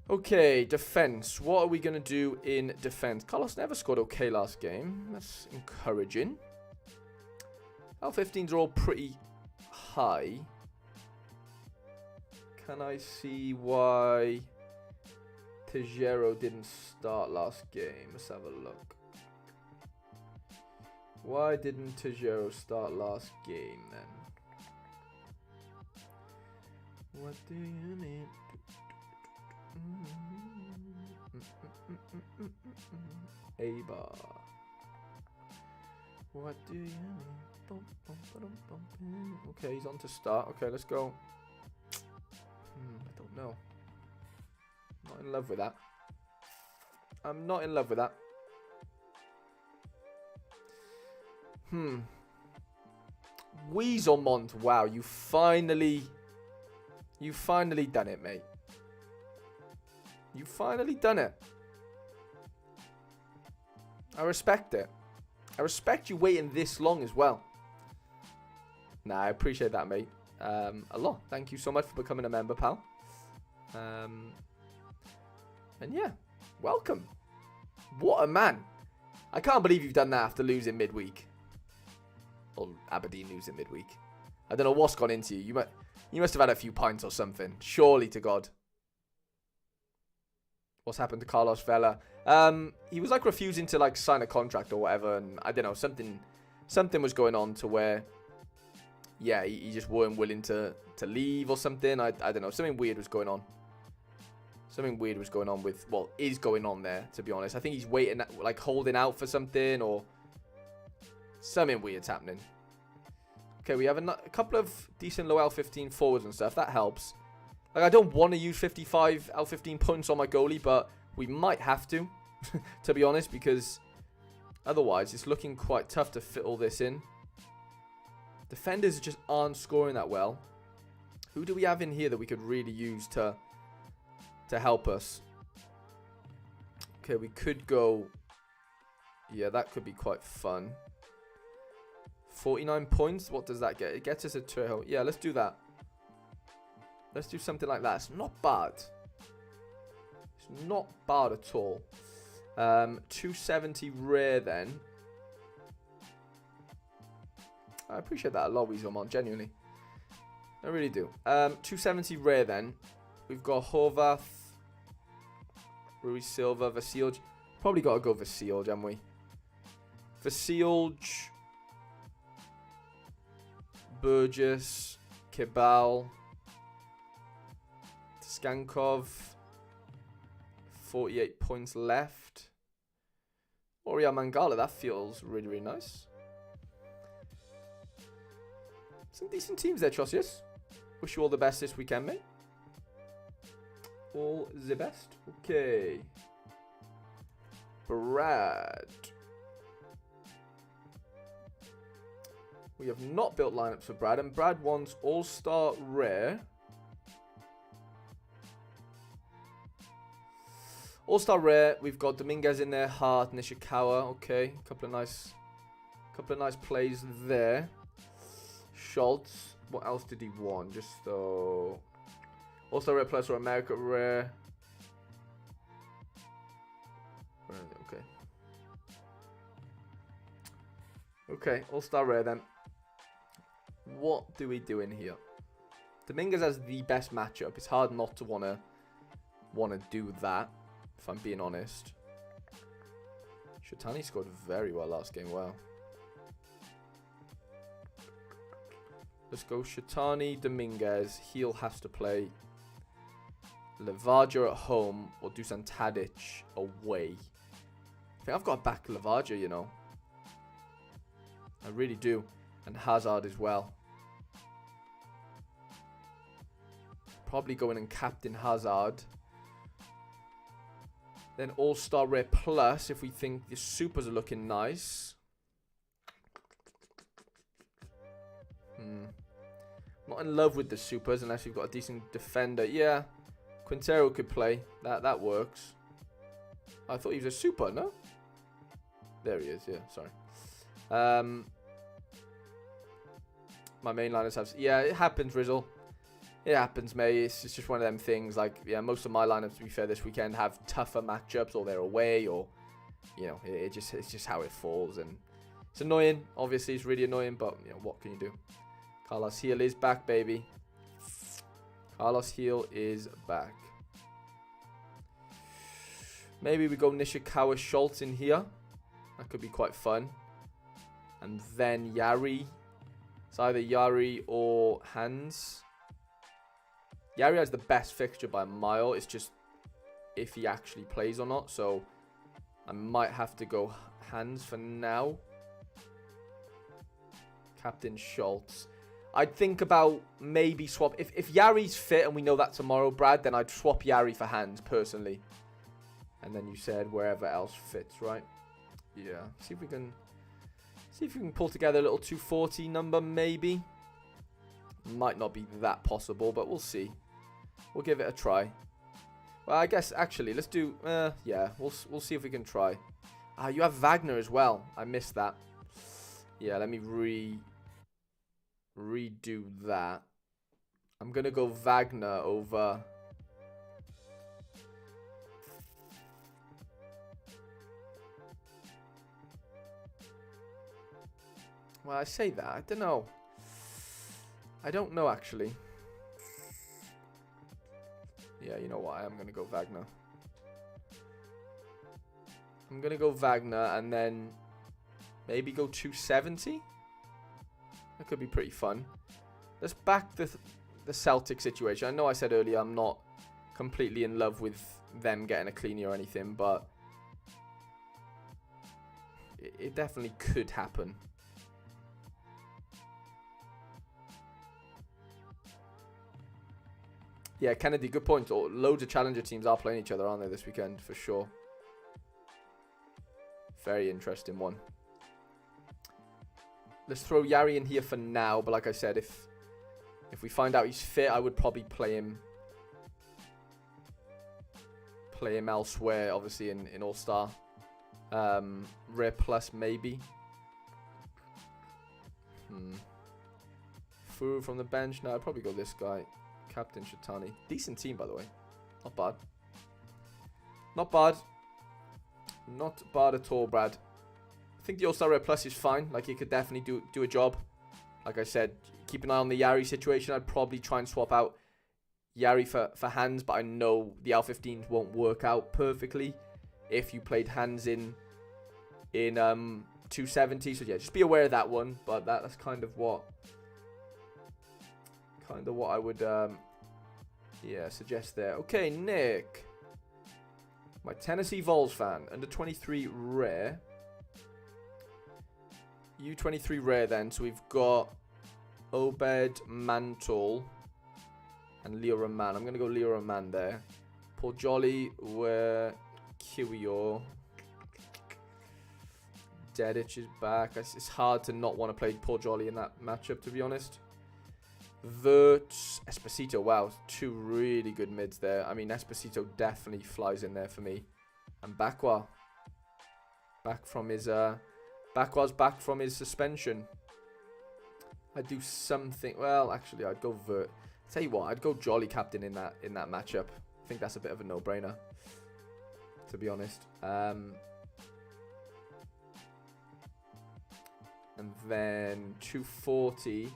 Okay, defense. What are we going to do in defense? Carlos never scored okay last game. That's encouraging. L15s are all pretty high. Can I see why Tejero didn't start last game? Let's have a look. Why didn't Tejero start last game then? What do you mean? A-bar. What do you mean? Okay, he's on to start. Okay, let's go. I don't know. Not in love with that. I'm not in love with that. Weaselmont, wow, you finally done it, mate. You finally done it. I respect it. I respect you waiting this long as well. Nah, I appreciate that, mate. A lot. Thank you so much for becoming a member, pal. And yeah, welcome. What a man. I can't believe you've done that after losing midweek. Or Aberdeen losing midweek. I don't know what's gone into you. You must have had a few pints or something. Surely to God. What's happened to Carlos Vela? He was like refusing to like sign a contract or whatever, and I don't know, something was going on to where, yeah, he just weren't willing to leave or something. I don't know, something weird was going on. Something weird was going on with, well, is going on there, to be honest. I think he's waiting, like holding out for something, or something weird's happening. Okay, we have a couple of decent low L15 forwards and stuff. That helps. Like, I don't want to use 55 L15 points on my goalie, but we might have to, to be honest, because otherwise it's looking quite tough to fit all this in. Defenders just aren't scoring that well. Who do we have in here that we could really use to help us? Okay, we could go... Yeah, that could be quite fun. 49 points. What does that get? It gets us a Trejo. Yeah, let's do that. Let's do something like that. It's not bad. It's not bad at all. 270 rare then. I appreciate that a lot, Weaselmon, genuinely. I really do. 270 rare then. We've got Horvath, Rui Silva, Vasilj. Probably got to go Vasilj, haven't we? Vasilj, Burgess, Kibal, Skankov, 48 points left. Oria Mangala, that feels really, really nice. Some decent teams there, Chosius. Wish you all the best this weekend, mate. All the best. Okay. Brad. We have not built lineups for Brad, and Brad wants all-star rare. All-star rare. We've got Dominguez in there, Hart, Nishikawa. Okay, a couple of nice plays there. Schultz. What else did he want? Just so. All-star rare plus or America rare. Okay. Okay, all-star rare then. What do we do in here? Dominguez has the best matchup. It's hard not to wanna do that. if I'm being honest. Shatani scored very well last game. Wow. Let's go Shatani, Dominguez. Heel has to play. Levadia at home or Dusan Tadic away. I think I've got to back Levadia, you know. I really do. And Hazard as well. Probably go in and captain Hazard. Then All-Star Rare Plus if we think the supers are looking nice. Not in love with the supers unless you've got a decent defender. Yeah, Quintero could play. That works. I thought he was a super, no? There he is, yeah, sorry. My main liners have... Yeah, it happens, Rizzle. It happens, mate. It's just one of them things. Like, yeah, most of my lineups, to be fair, this weekend have tougher matchups, or they're away, or, you know, it's just how it falls. And it's annoying. Obviously, it's really annoying, but, you know, what can you do? Carlos Heel is back, baby. Carlos Heel is back. Maybe we go Nishikawa Schultz in here. That could be quite fun. And then Yari. It's either Yari or Hans. Yari has the best fixture by a mile. It's just if he actually plays or not. So I might have to go Hans for now. Captain Schultz. I'd think about maybe swap. If Yari's fit and we know that tomorrow, Brad, then I'd swap Yari for Hans personally. And then you said wherever else fits, right? Yeah. See if we can pull together a little 240 number, maybe. Might not be that possible, but we'll see. We'll give it a try. Well, I guess actually let's do. Yeah, we'll see if we can try. You have Wagner as well. I missed that. Yeah, let me redo that. I'm gonna go Wagner over. Well, I say that. I don't know. I don't know, actually. Yeah, you know what? I am going to go Wagner. I'm going to go Wagner and then maybe go 270. That could be pretty fun. Let's back the Celtic situation. I know I said earlier I'm not completely in love with them getting a cleanie or anything, but it definitely could happen. Yeah, Kennedy, good point. Loads of challenger teams are playing each other, aren't they, this weekend, for sure. Very interesting one. Let's throw Yari in here for now, but like I said, if we find out he's fit, I would probably play him elsewhere, obviously in All-Star. Rare Plus, maybe. Furu from the bench. No, I'd probably go this guy. Captain Shatani. Decent team, by the way. Not bad. Not bad. Not bad at all, Brad. I think the All-Star Rare Plus is fine. Like, he could definitely do a job. Like I said, keep an eye on the Yari situation. I'd probably try and swap out Yari for Hans, but I know the L15s won't work out perfectly if you played Hans in 270. So, yeah, just be aware of that one. But that's kind of what I would suggest there. Okay, Nick, my Tennessee Vols fan, under 23 rare. U23 rare then. So we've got Obed, Mantle, and Leo Roman. I'm gonna go Leo Roman there. Paul Jolly, where Kiwior. Dedic is back. It's hard to not want to play Paul Jolly in that matchup, to be honest. Vert, Esposito, wow, two really good mids there. I mean, Esposito definitely flies in there for me. And Bakwa, Bakwa's back from his suspension. I'd do something. Well, actually, I'd go Vert. Tell you what, I'd go Jolly captain in that matchup. I think that's a bit of a no-brainer, to be honest. And then 240.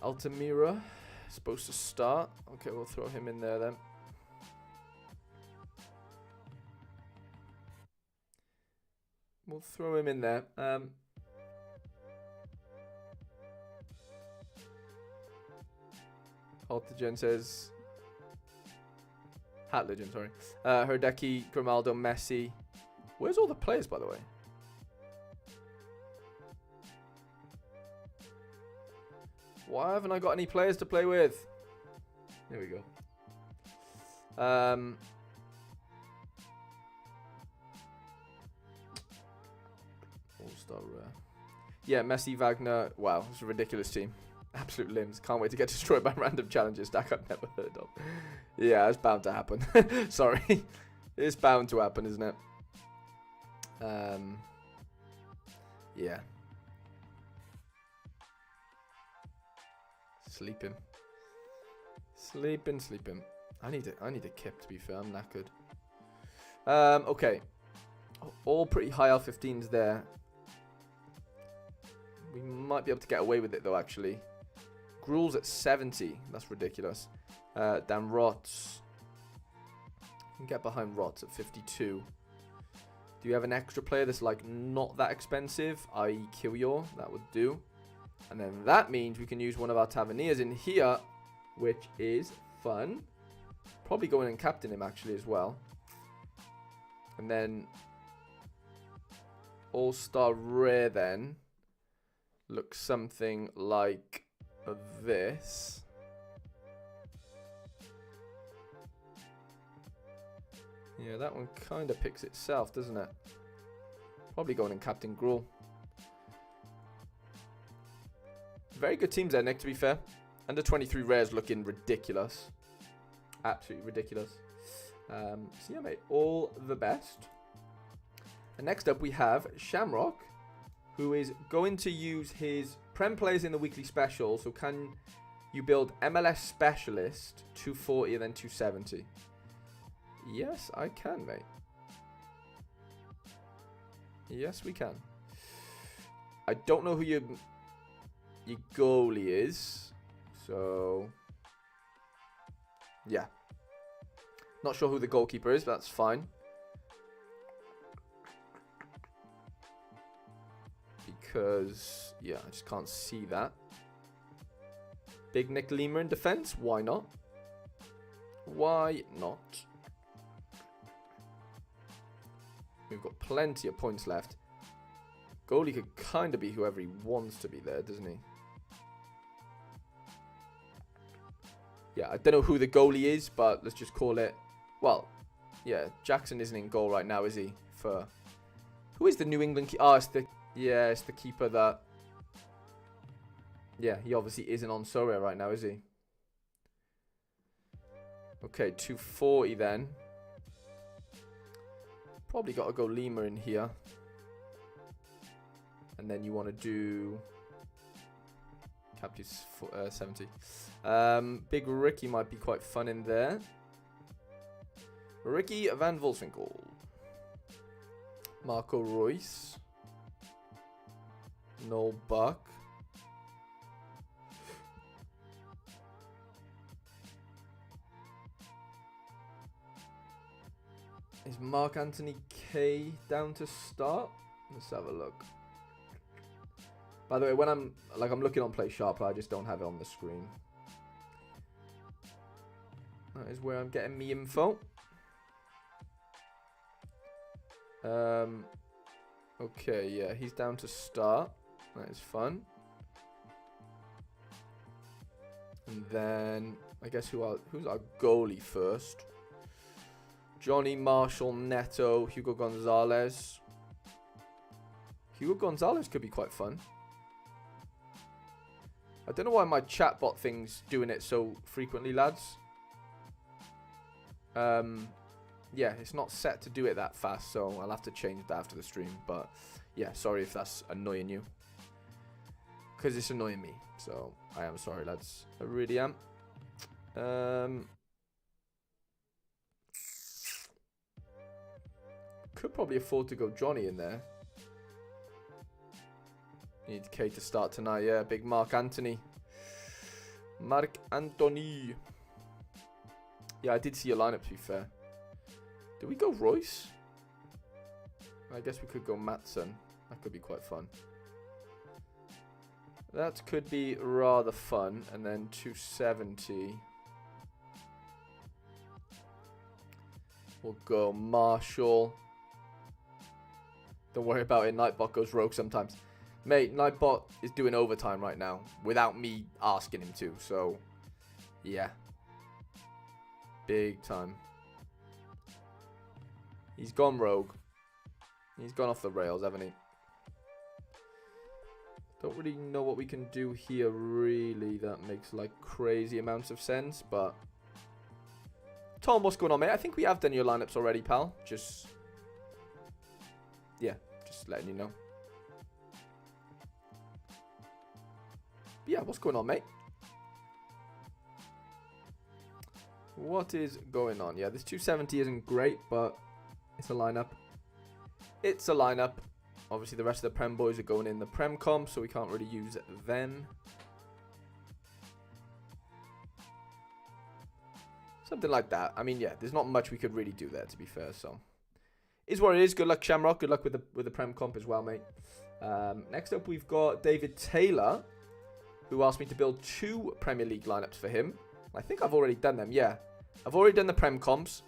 Altamira supposed to start. Okay, we'll throw him in there then. We'll throw him in there. Altagen says... Hat Legend, sorry. Herdecki, Grimaldo, Messi. Where's all the players, by the way? Why haven't I got any players to play with? There we go. All-star rare. Yeah, Messi, Wagner. Wow, it's a ridiculous team. Absolute limbs. Can't wait to get destroyed by random challenges stack I've never heard of. Yeah, it's bound to happen. Sorry. It's bound to happen, isn't it? Yeah. Sleeping. I need a kip, to be fair. I'm knackered. Okay. All pretty high L15s there. We might be able to get away with it, though, actually. Gruel's at 70. That's ridiculous. Dan Rots. You can get behind Rots at 52. Do you have an extra player that's, like, not that expensive? I.e. Killyor. That would do. And then that means we can use one of our Taverniers in here, which is fun. Probably going and captain him, actually, as well. And then All-Star Rare, then, looks something like this. Yeah, that one kind of picks itself, doesn't it? Probably going in Captain Gruel. Very good teams there, Nick, to be fair. Under 23 rares looking ridiculous. Absolutely ridiculous. So yeah, mate, all the best. And next up we have Shamrock, who is going to use his Prem players in the weekly special. So can you build MLS Specialist 240 and then 270? Yes, I can, mate. Yes, we can. I don't know who your goalie is. So, yeah. Not sure who the goalkeeper is, but that's fine. Because, yeah, I just can't see that. Big Nick Lima in defense. Why not? Why not? We've got plenty of points left. Goalie could kind of be whoever he wants to be there, doesn't he? Yeah, I don't know who the goalie is, but let's just call it... Well, yeah, Jackson isn't in goal right now, is he? For who is the New England... Oh, it's the... Yeah, it's the keeper that... Yeah, he obviously isn't on Sorare right now, is he? Okay, 240 then. Probably got to go Lima in here. And then you want to do... Captain's 70. Big Ricky might be quite fun in there. Ricky Van Volswinkel. Marco Royce. Noel Buck. Is Mark Anthony K down to start? Let's have a look. By the way, when I'm looking on Play Sharp, I just don't have it on the screen. That is where I'm getting me info. Okay, yeah, he's down to start. That is fun. And then I guess who's our goalie first? Johnny Marshall, Neto, Hugo Gonzalez. Hugo Gonzalez could be quite fun. I don't know why my chatbot thing's doing it so frequently, lads. Yeah, it's not set to do it that fast, so I'll have to change that after the stream. But yeah, sorry if that's annoying you. Because it's annoying me. So I am sorry, lads. I really am. Could probably afford to go Johnny in there. Need K to start tonight. Yeah, big Mark Anthony. Marc Anthony. Yeah, I did see your lineup, to be fair. Did we go Royce? I guess we could go Maatson. That could be quite fun. That could be rather fun. And then 270. We'll go Marshall. Don't worry about it. Nightbot goes rogue sometimes. Mate, Nightbot is doing overtime right now without me asking him to. So, yeah. Big time. He's gone rogue. He's gone off the rails, haven't he? Don't really know what we can do here, really. That makes, like, crazy amounts of sense, but... Tom, what's going on, mate? I think we have done your lineups already, pal. Just... Yeah, just letting you know. Yeah, what's going on, mate? What is going on? Yeah, this 270 isn't great, but it's a lineup. It's a lineup. Obviously, the rest of the Prem boys are going in the Prem comp, so we can't really use them. Something like that. I mean, yeah, there's not much we could really do there, to be fair, so... Is what it is. Good luck, Shamrock. Good luck with the Prem comp as well, mate. Next up, we've got David Taylor, who asked me to build 2 Premier League lineups for him. I think I've already done them, yeah. I've already done the Prem comps.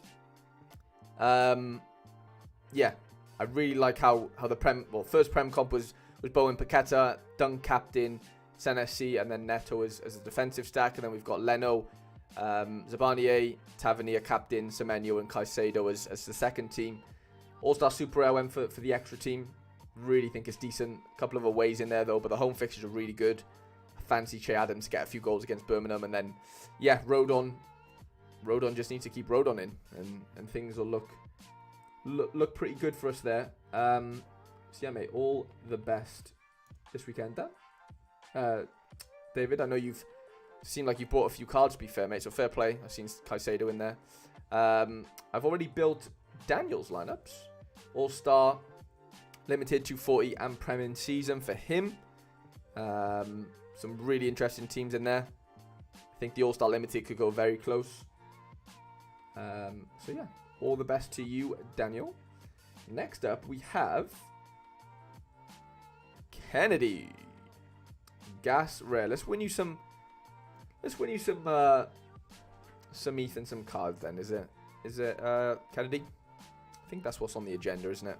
Yeah, I really like how the Prem... Well, first Prem comp was Bowen Paqueta, Dunk captain, Senesi, and then Neto as a defensive stack. And then we've got Leno, Zabanier, Tavernier captain, Semenyo, and Caicedo as the second team. All-Star Super Rare went for the extra team. Really think it's decent. A couple of aways in there, though, but the home fixtures are really good. Fancy Che Adams to get a few goals against Birmingham, and then, yeah, Rodon just needs to keep Rodon in, and things will look pretty good for us there. So yeah, mate, all the best this weekend, David. I know you've seemed like you bought a few cards, to be fair, mate, so fair play. I've seen Caicedo in there. I've already built Daniel's lineups. All-Star, Limited 240, and Prem in season for him. Some really interesting teams in there. I think the All-Star Limited could go very close. So yeah, all the best to you, Daniel. Next up, we have Kennedy. Gas Rare. Let's win you some ETH and some cards then, is it? Is it Kennedy? I think that's what's on the agenda, isn't it?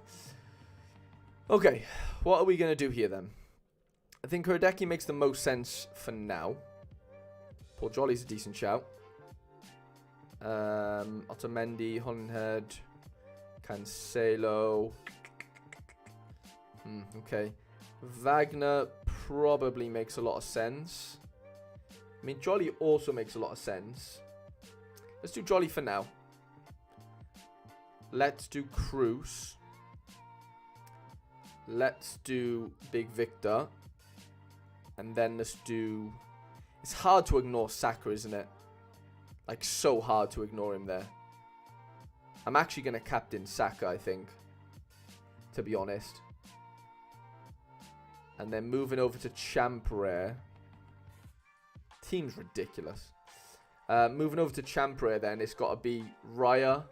Okay, what are we going to do here then? I think Herdecki makes the most sense for now. Paul Jolly's a decent shout. Otamendi, Hollenhead, Cancelo. Okay. Wagner probably makes a lot of sense. I mean, Jolly also makes a lot of sense. Let's do Jolly for now. Let's do Cruz. Let's do Big Victor. And then let's do... It's hard to ignore Saka, isn't it? Like, so hard to ignore him there. I'm actually going to captain Saka, I think. To be honest. And then moving over to Champ Rare. Team's ridiculous. Moving over to Champ Rare then, it's got to be Raya,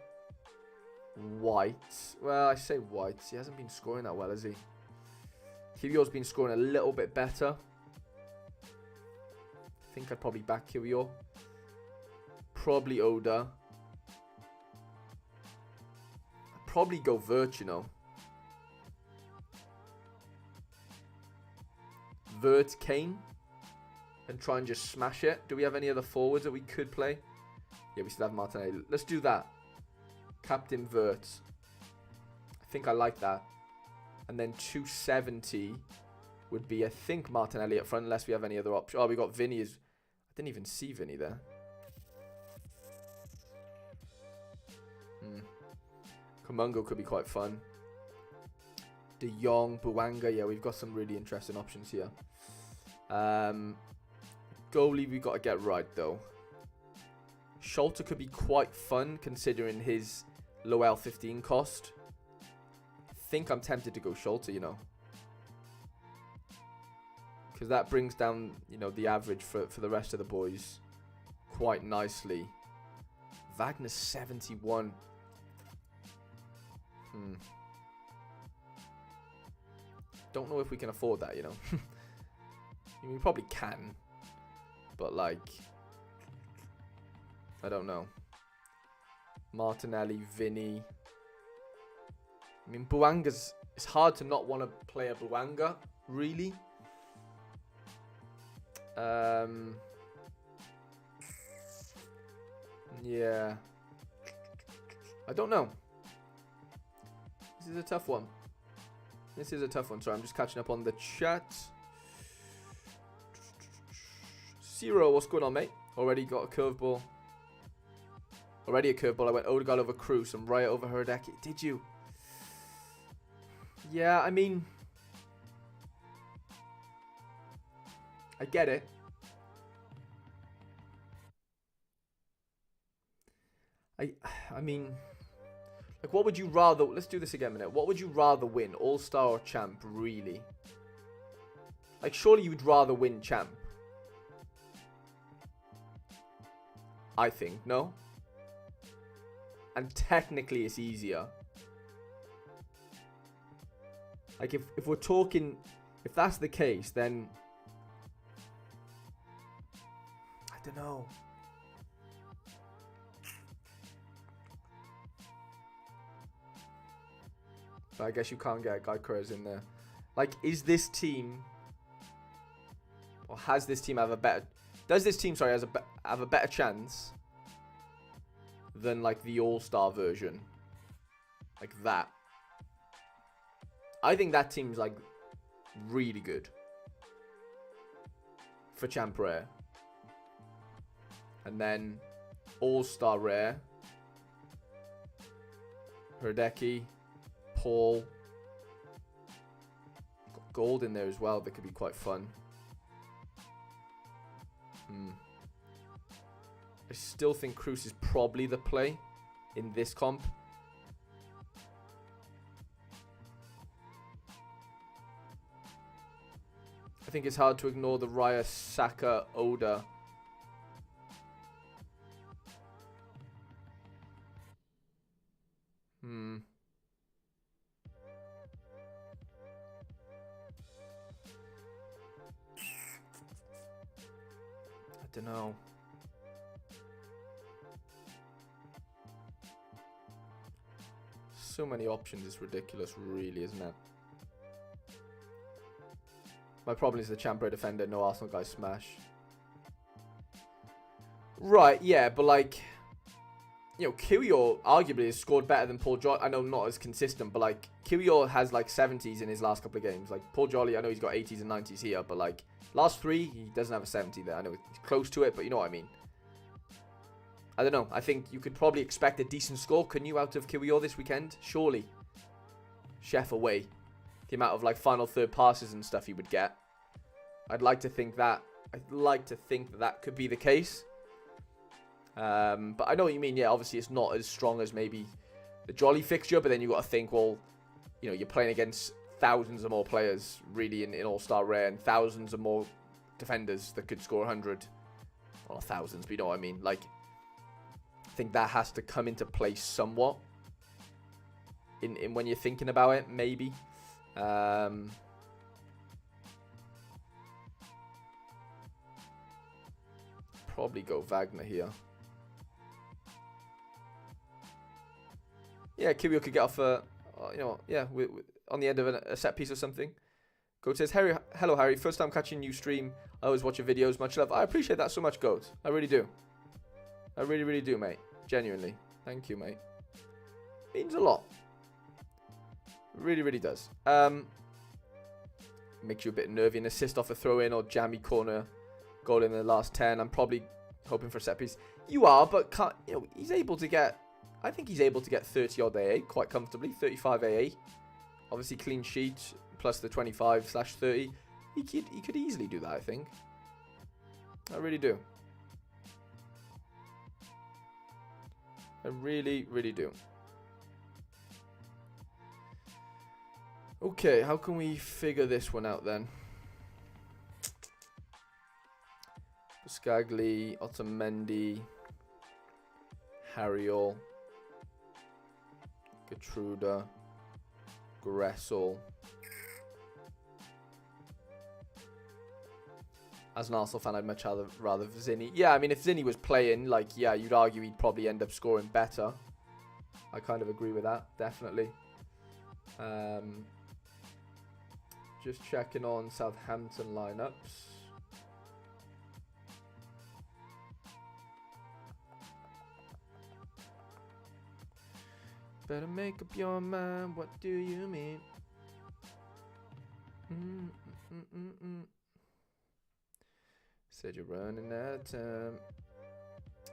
White. Well, I say White. He hasn't been scoring that well, has he? Kyrio's been scoring a little bit better. I think I'd probably back Kyrio. Probably Oda. I'd probably go Vert, you know. Vert, Kane. And try and just smash it. Do we have any other forwards that we could play? Yeah, we still have Martinelli. Let's do that. Captain Vert. I think I like that. And then 270 would be, I think, Martinelli up front, unless we have any other option. Oh, we got Vinny. I didn't even see Vinny there. Kumungo could be quite fun. De Jong, Buwanga. Yeah, we've got some really interesting options here. Goalie we've got to get right, though. Scholter could be quite fun, considering his low L15 cost. I think I'm tempted to go Scholter, you know. because that brings down, you know, the average for the rest of the boys quite nicely. Wagner's 71. Don't know if we can afford that, you know. I mean, we probably can, but like, I don't know. Martinelli, Vinny. I mean, Buanga's, it's hard to not want to play a Buanga, really. Yeah. I don't know. This is a tough one. This is a tough one. Sorry, I'm just catching up on the chat. Zero, what's going on, mate? Already got a curveball. Already a curveball. I went Odegaard over Cruz and Raya over Herdecki. Did you? Yeah, I mean, I get it. I mean, like, what would you rather... Let's do this again a minute. What would you rather win? All-Star or Champ, really? Like, surely you would rather win Champ. I think, no? And technically it's easier. Like, if we're talking... If that's the case, then... I don't know. But I guess you can't get Guy Kurz in there. Like, is this team... Or has this team have a better... Does this team, sorry, have a better chance than, like, the All-Star version? Like that. I think that team's, like, really good. For Champ Rare. And then All-Star Rare. Herdecki. Paul. Got gold in there as well. That could be quite fun. I still think Cruz is probably the play in this comp. I think it's hard to ignore the Raya, Saka, Oda. I don't know. So many options, it's ridiculous, really, isn't it? My problem is the Champ Rare defender, no Arsenal guys smash. Right, yeah, but like, you know, Kiwior arguably has scored better than Paul Jolly. I know not as consistent, but like, Kiwior has like 70s in his last couple of games. Like, Paul Jolly, I know he's got 80s and 90s here, but like, last three, he doesn't have a 70 there. I know he's close to it, but you know what I mean. I don't know. I think you could probably expect a decent score, couldn't you, out of Kiwior this weekend? Surely. Chef away. The amount of like final third passes and stuff he would get. I'd like to think that that could be the case. But I know what you mean. Yeah, obviously it's not as strong as maybe the Jolly fixture, but then you got to think, well, you know, you're playing against thousands of more players really in All-Star Rare, and thousands of more defenders that could score 100. Well, not thousands, but you know what I mean. Like, I think that has to come into play somewhat in when you're thinking about it, maybe. Probably go Wagner here. Yeah, Kiwior could get off you know, yeah, on the end of a set piece or something. Goat says, hello Harry, first time catching you stream. I always watch your videos, much love. I appreciate that so much, Goat. I really do. I really, really do, mate. Genuinely. Thank you, mate. Means a lot. Really, really does. Makes you a bit nervy. An assist off a throw-in or jammy corner goal in the last 10. I'm probably hoping for a set piece. You are, but can't, you know, he's able to get... I think he's able to get 30-odd AA quite comfortably. 35 AA. Obviously, clean sheet plus the 25/30. He could easily do that, I think. I really do. I really, really do. Okay, how can we figure this one out then? Scagli, Otamendi, Harriol, Gertruda, Gressel. As an Arsenal fan, I'd much rather Zinni. Yeah, I mean, if Zinni was playing, like, yeah, you'd argue he'd probably end up scoring better. I kind of agree with that, definitely. Just checking on Southampton lineups. Better make up your mind, what do you mean? Said you're running out of time.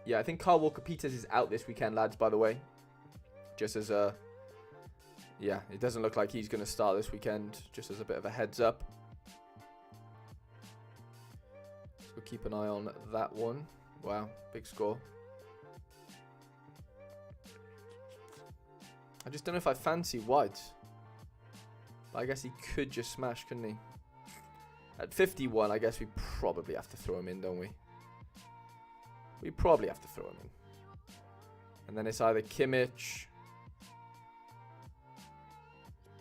Yeah, I think Kyle Walker-Peters is out this weekend, lads, by the way. Just as a... Yeah, it doesn't look like he's going to start this weekend, just as a bit of a heads up. So we'll keep an eye on that one. Wow, big score. I just don't know if I fancy White. But I guess he could just smash, couldn't he? At 51, I guess we probably have to throw him in, don't we? We probably have to throw him in. And then it's either Kimmich.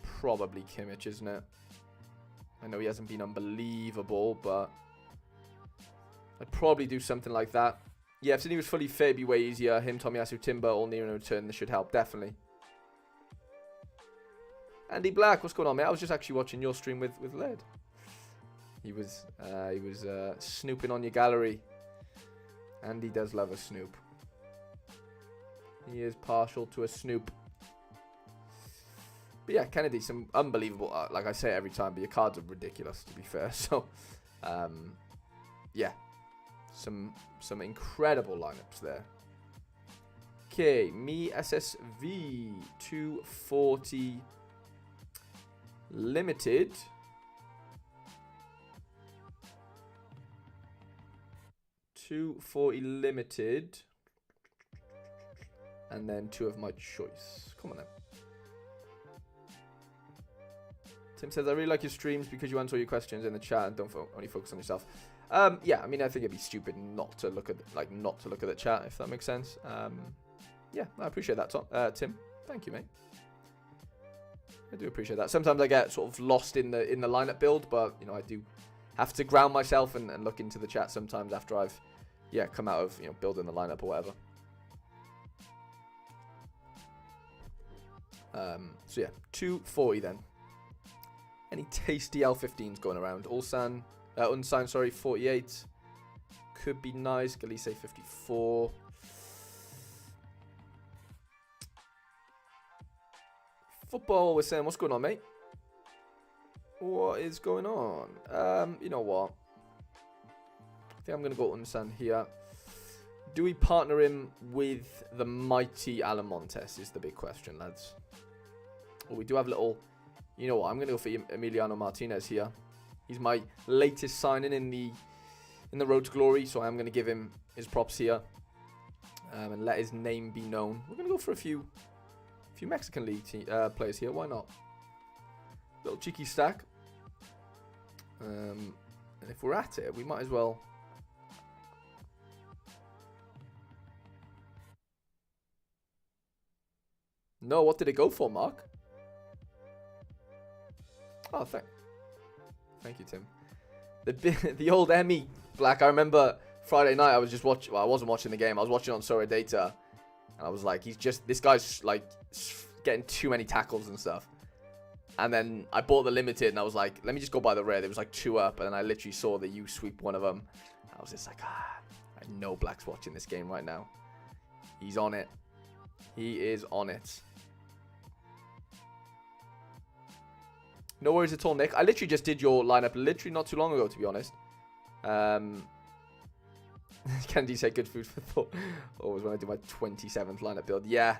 Probably Kimmich, isn't it? I know he hasn't been unbelievable, but I'd probably do something like that. Yeah, if he was fully fit, it'd be way easier. Him, Tomiyasu, Timber, all near in return. This should help, definitely. Andy Black, what's going on, mate? I was just actually watching your stream with Led. He was snooping on your gallery. Andy does love a snoop. He is partial to a snoop. But yeah, Kennedy, some unbelievable, like I say every time, but your cards are ridiculous, to be fair. So, yeah, some incredible lineups there. Okay, me SSV 240 limited. Limited, and then 2 of my choice. Come on then. Tim says, I really like your streams because you answer all your questions in the chat and don't only focus on yourself. Yeah, I mean, I think it'd be stupid not to look at the chat, if that makes sense. Yeah, I appreciate that, Tim. Thank you, mate. I do appreciate that. Sometimes I get sort of lost in the lineup build, but you know, I do have to ground myself and look into the chat sometimes after I've come out of building the lineup or whatever. So yeah, 240 then. Any tasty L15s going around? Unsigned, sorry, 48. Could be nice. Galise 54. Football, we're saying, what's going on, mate? What is going on? You know what? I think I'm going to go Unsan here. Do we partner him with the mighty Alan Montes is the big question, lads. Well, we do have little... You know what? I'm going to go for Emiliano Martinez here. He's my latest signing in the road to glory, so I'm going to give him his props here and let his name be known. We're going to go for a few Mexican League players here. Why not? Little cheeky stack. And if we're at it, we might as well... No, what did it go for, Mark? Oh, thank you, Tim. The old Emmy Black. I remember Friday night I was just watching. Well, I wasn't watching the game. I was watching on Sorare Data, and I was like, this guy's like getting too many tackles and stuff. And then I bought the limited, and I was like, let me just go buy the rare. There was like 2 up, and then I literally saw that you sweep one of them. I was just like, I know Black's watching this game right now. He's on it. He is on it. No worries at all, Nick. I literally just did your lineup literally not too long ago, to be honest. Kennedy said good food for thought. Always when I do my 27th lineup build. Yeah,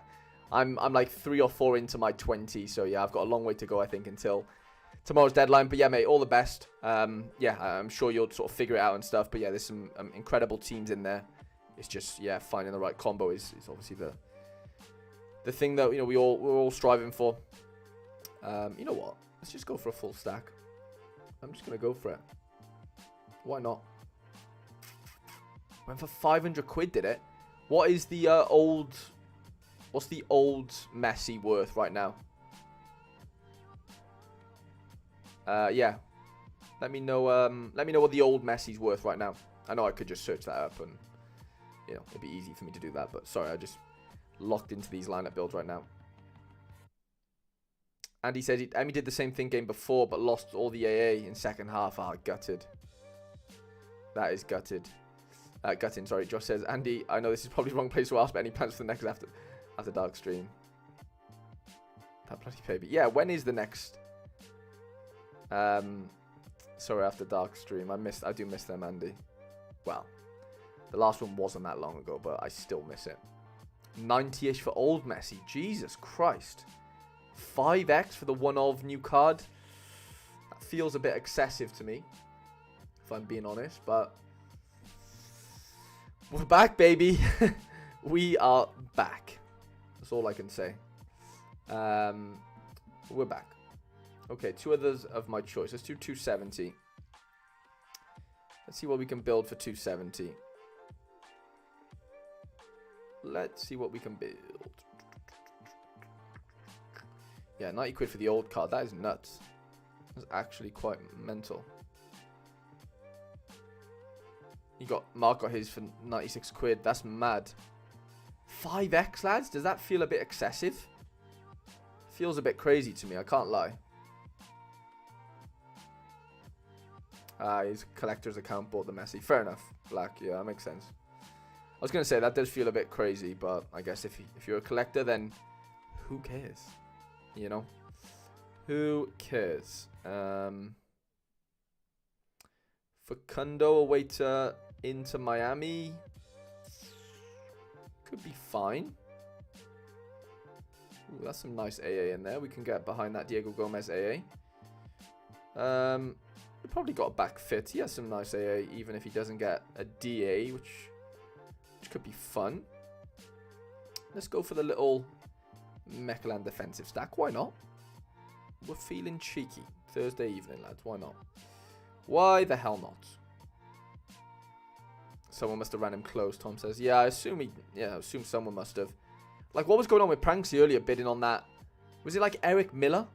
I'm like 3 or 4 into my 20. So yeah, I've got a long way to go, I think, until tomorrow's deadline. But yeah, mate, all the best. Yeah, I'm sure you'll sort of figure it out and stuff. But yeah, there's some incredible teams in there. It's just, yeah, finding the right combo is obviously the thing that, we're all striving for. You know what? Let's just go for a full stack. I'm just going to go for it. Why not? Went for 500 quid, did it? What is the old... What's the old Messi worth right now? Yeah. Let me know what the old Messi's worth right now. I know I could just search that up and, you know, it'd be easy for me to do that. But sorry, I just locked into these lineup builds right now. And he says Emi did the same thing game before, but lost all the AA in second half. Ah, gutted. That is gutted. Gutting, sorry. Josh says, Andy, I know this is probably the wrong place to ask, but any plans for the next after dark stream? That bloody baby. Yeah, when is the next? Sorry, after dark stream. I do miss them, Andy. Well, the last one wasn't that long ago, but I still miss it. 90-ish for old Messi. Jesus Christ. 5x for the one-of new card. That feels a bit excessive to me, if I'm being honest, but we're back, baby. We are back. That's all I can say. We're back. Okay, 2 others of my choice. Let's do 270. Let's see what we can build for 270. Let's see what we can build. Yeah, 90 quid for the old card. That is nuts. That's actually quite mental. Mark got his for 96 quid. That's mad. 5x, lads? Does that feel a bit excessive? Feels a bit crazy to me, I can't lie. His collector's account bought the Messi. Fair enough. Black, yeah, that makes sense. I was going to say, that does feel a bit crazy, but I guess if you're a collector, then who cares? You know? Who cares? Facundo away to Inter Miami. Could be fine. Ooh, that's some nice AA in there. We can get behind that Diego Gomez AA. We probably got a back fit. He has some nice AA, even if he doesn't get a DA, which could be fun. Let's go for the little Meclan defensive stack. Why not? We're feeling cheeky. Thursday evening, lads. Why not? Why the hell not? Someone must have ran him close, Tom says. Yeah, I assume someone must have. Like, what was going on with Pranksy earlier bidding on that? Was it like Eric Miller?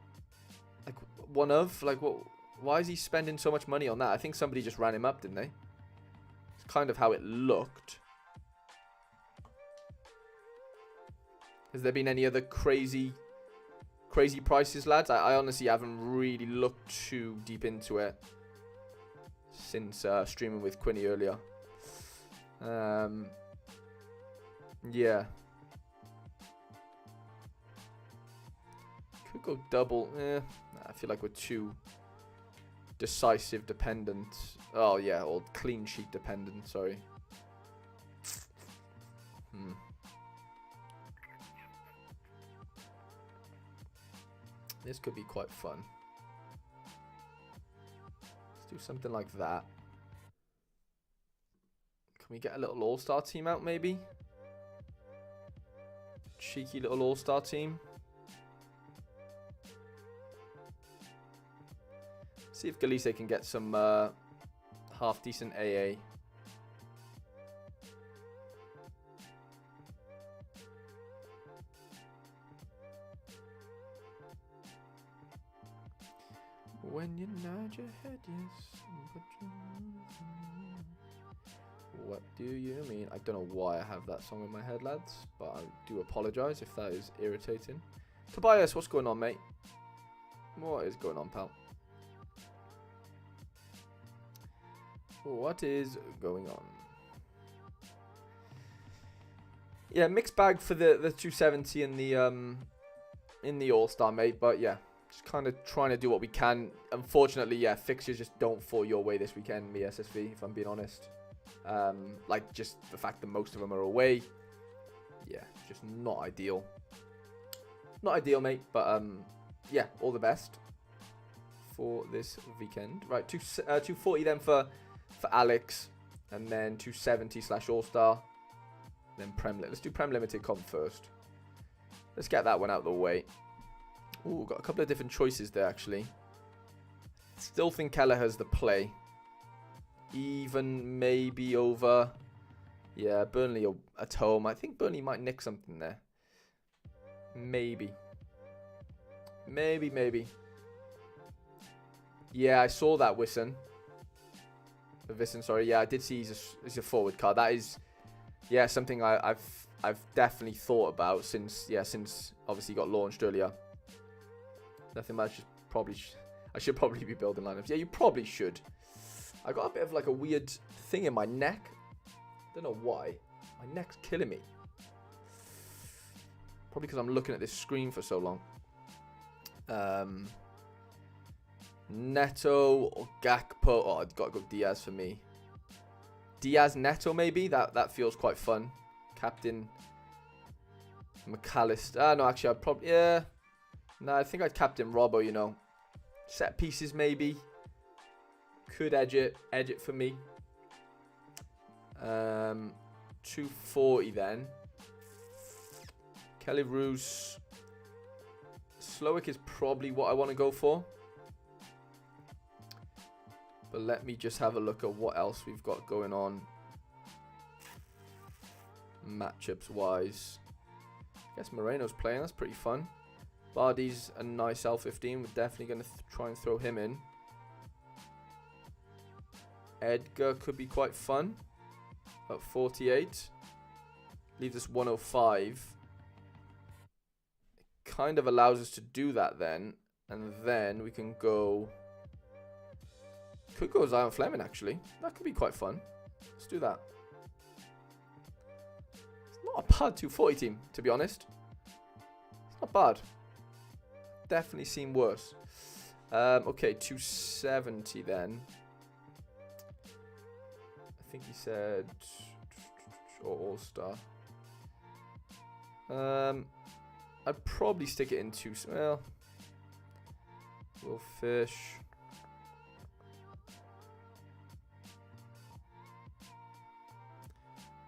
Like, one of? Like, what? Why is he spending so much money on that? I think somebody just ran him up, didn't they? It's kind of how it looked. Has there been any other crazy prices, lads? I honestly haven't really looked too deep into it since streaming with Quinny earlier. Yeah. Could go double. I feel like we're too decisive dependent. Oh, yeah, or clean sheet dependent, sorry. This could be quite fun. Let's do something like that. Can we get a little all-star team out, maybe? Cheeky little all-star team. See if Galise can get some half-decent AA. When you nod your head, yes. What do you mean? I don't know why I have that song in my head, lads, but I do apologise if that is irritating. Tobias, what's going on, mate? What is going on, pal? What is going on? Yeah, mixed bag for the 270 in the All-Star, mate, but yeah. Just kind of trying to do what we can. Unfortunately, yeah, fixtures just don't fall your way this weekend, me SSV, if I'm being honest. Like, just the fact that most of them are away. Yeah, just not ideal. Not ideal, mate, but yeah, all the best for this weekend. Right, 240 then for Alex, and then 270 / All-Star, then Prem Limited. Let's do Prem Limited comp first. Let's get that one out of the way. Ooh, got a couple of different choices there, actually. Still think Kelleher's the play. Even maybe over Yeah, Burnley at home. I think Burnley might nick something there. Maybe. Maybe. Yeah, I saw that Wisson. Visson, sorry. Yeah, I did see he's a forward card. That is, yeah, something I've definitely thought about since obviously got launched earlier. Nothing much. I should probably be building lineups. Yeah, you probably should. I got a bit of like a weird thing in my neck. Don't know why. My neck's killing me. Probably because I'm looking at this screen for so long. Neto or Gakpo. Oh, I've got to go Diaz for me. Diaz Neto maybe. That feels quite fun. Captain McAllister. No, actually I'd probably No, I think I'd captain Robbo. You know, set pieces maybe. Could edge it for me. 240 then. Kelly Roos. Slowick is probably what I want to go for. But let me just have a look at what else we've got going on. Matchups wise. I guess Moreno's playing. That's pretty fun. Vardy's a nice L15. We're definitely going to try and throw him in. Edgar could be quite fun. At 48. Leaves us 105. It kind of allows us to do that then. And then we can go... Could go Zion Fleming, actually. That could be quite fun. Let's do that. It's not a bad 240 team, to be honest. It's not bad. Definitely seen worse. Okay, 270 then. I think he said... Or All-Star. I'd probably stick it in two... Well... Will Fish...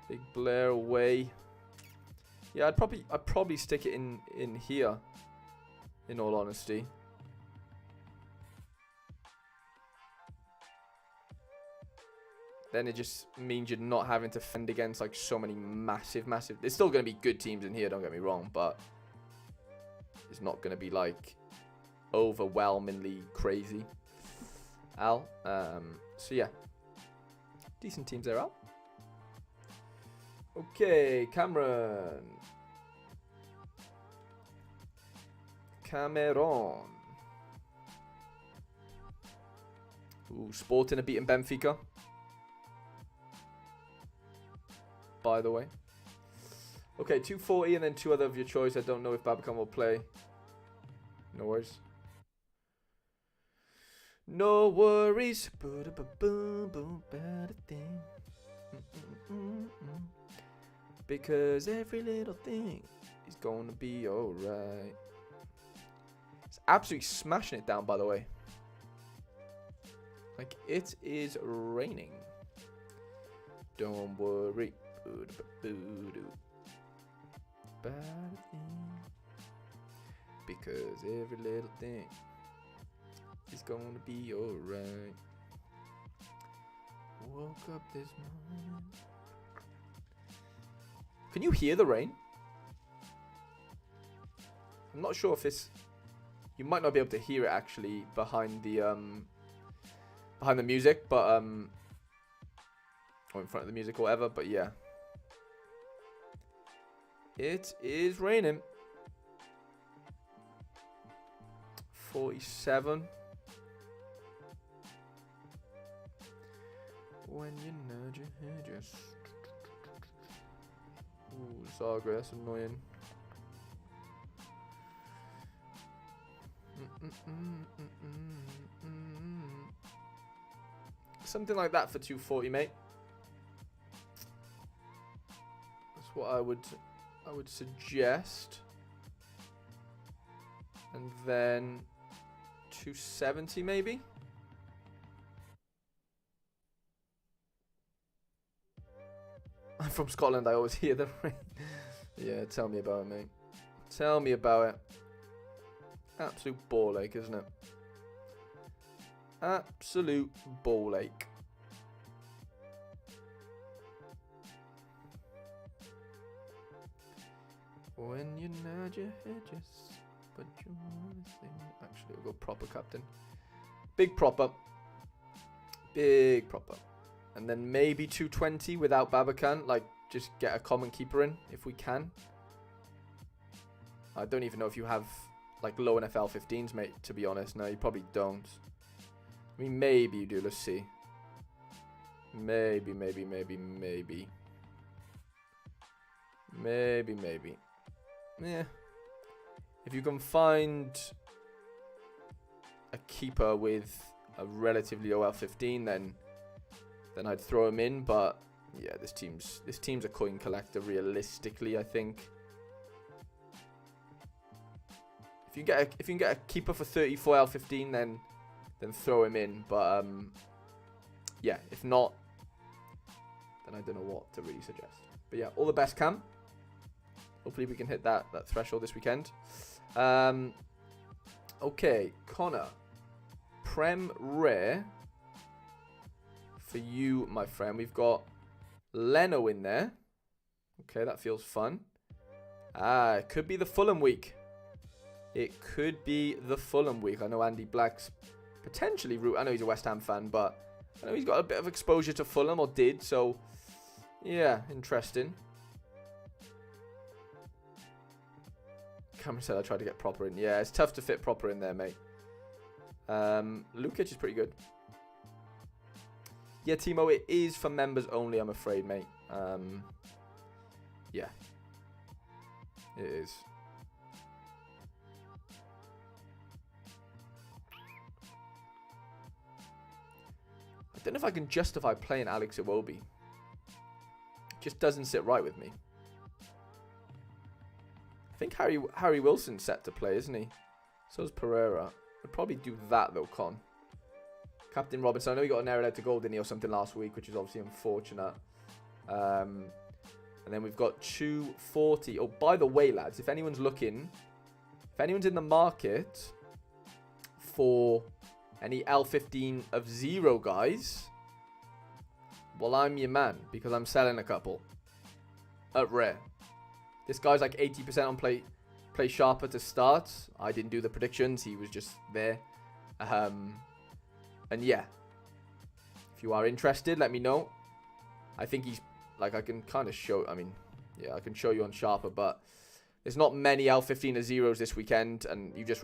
Big Blair away. Yeah, I'd probably stick it in here. In all honesty. Then it just means you're not having to fend against like so many massive. There's still going to be good teams in here, don't get me wrong, but it's not going to be like overwhelmingly crazy. So yeah, decent teams there, Al. Okay, Cameron. Ooh, Sporting are beating Benfica. By the way. Okay, 240 and then two other of your choice. I don't know if Babacan will play. No worries. No worries. Because every little thing is going to be alright. It's absolutely smashing it down, by the way. Like, it is raining. Don't worry. Because every little thing is going to be alright. Woke up this morning. Can you hear the rain? I'm not sure if it's... You might not be able to hear it actually behind the music, but or in front of the music or whatever, but yeah. It is raining. 47. When you nod your head, just... Ooh, Zagreb, that's annoying. Something like that for 240, mate. That's what I would suggest. And then 270 maybe. I'm from Scotland, I always hear the rain. Yeah, tell me about it, mate. Tell me about it. Absolute ball ache, isn't it? Absolute ball ache. When you nod your head, just but you want to sing. Actually, we'll go proper captain. Big proper. Big proper. And then maybe 220 without Babacan. Like, just get a common keeper in if we can. I don't even know if you have, like, low NFL 15s, mate, to be honest. No, you probably don't. I mean, maybe you do. Let's see. Maybe. Yeah. If you can find a keeper with a relatively OL 15, then I'd throw him in. But yeah, this team's a coin collector realistically, I think. If you can get a keeper for 34 L15, then throw him in. But yeah, if not, then I don't know what to really suggest. But yeah, all the best, Cam. Hopefully we can hit that threshold this weekend. Okay, Connor. Prem Rare for you, my friend. We've got Leno in there. Okay, that feels fun. It could be the Fulham week. It could be the Fulham week. I know Andy Black's potentially I know he's a West Ham fan, but I know he's got a bit of exposure to Fulham, or did. So, yeah, interesting. Cameron said I tried to get proper in. Yeah, it's tough to fit proper in there, mate. Lukic is pretty good. Yeah, Timo, it is for members only, I'm afraid, mate. Yeah. It is. I don't know if I can justify playing Alex Iwobi. It just doesn't sit right with me. I think Harry Wilson's set to play, isn't he? So is Pereira. I'd probably do that, though, Con. Captain Robinson. I know he got an error to goal, didn't he, or something last week, which is obviously unfortunate. And then we've got 240. Oh, by the way, lads, if anyone's looking, if anyone's in the market for any L15 of 0 guys, well, I'm your man, because I'm selling a couple at rare. This guy's like 80% on play sharper to start. I didn't do the predictions. He was just there. And yeah, if you are interested, let me know. I think he's like, I can kind of show, I mean, yeah, I can show you on sharper, but there's not many L15 of 0s this weekend. And you just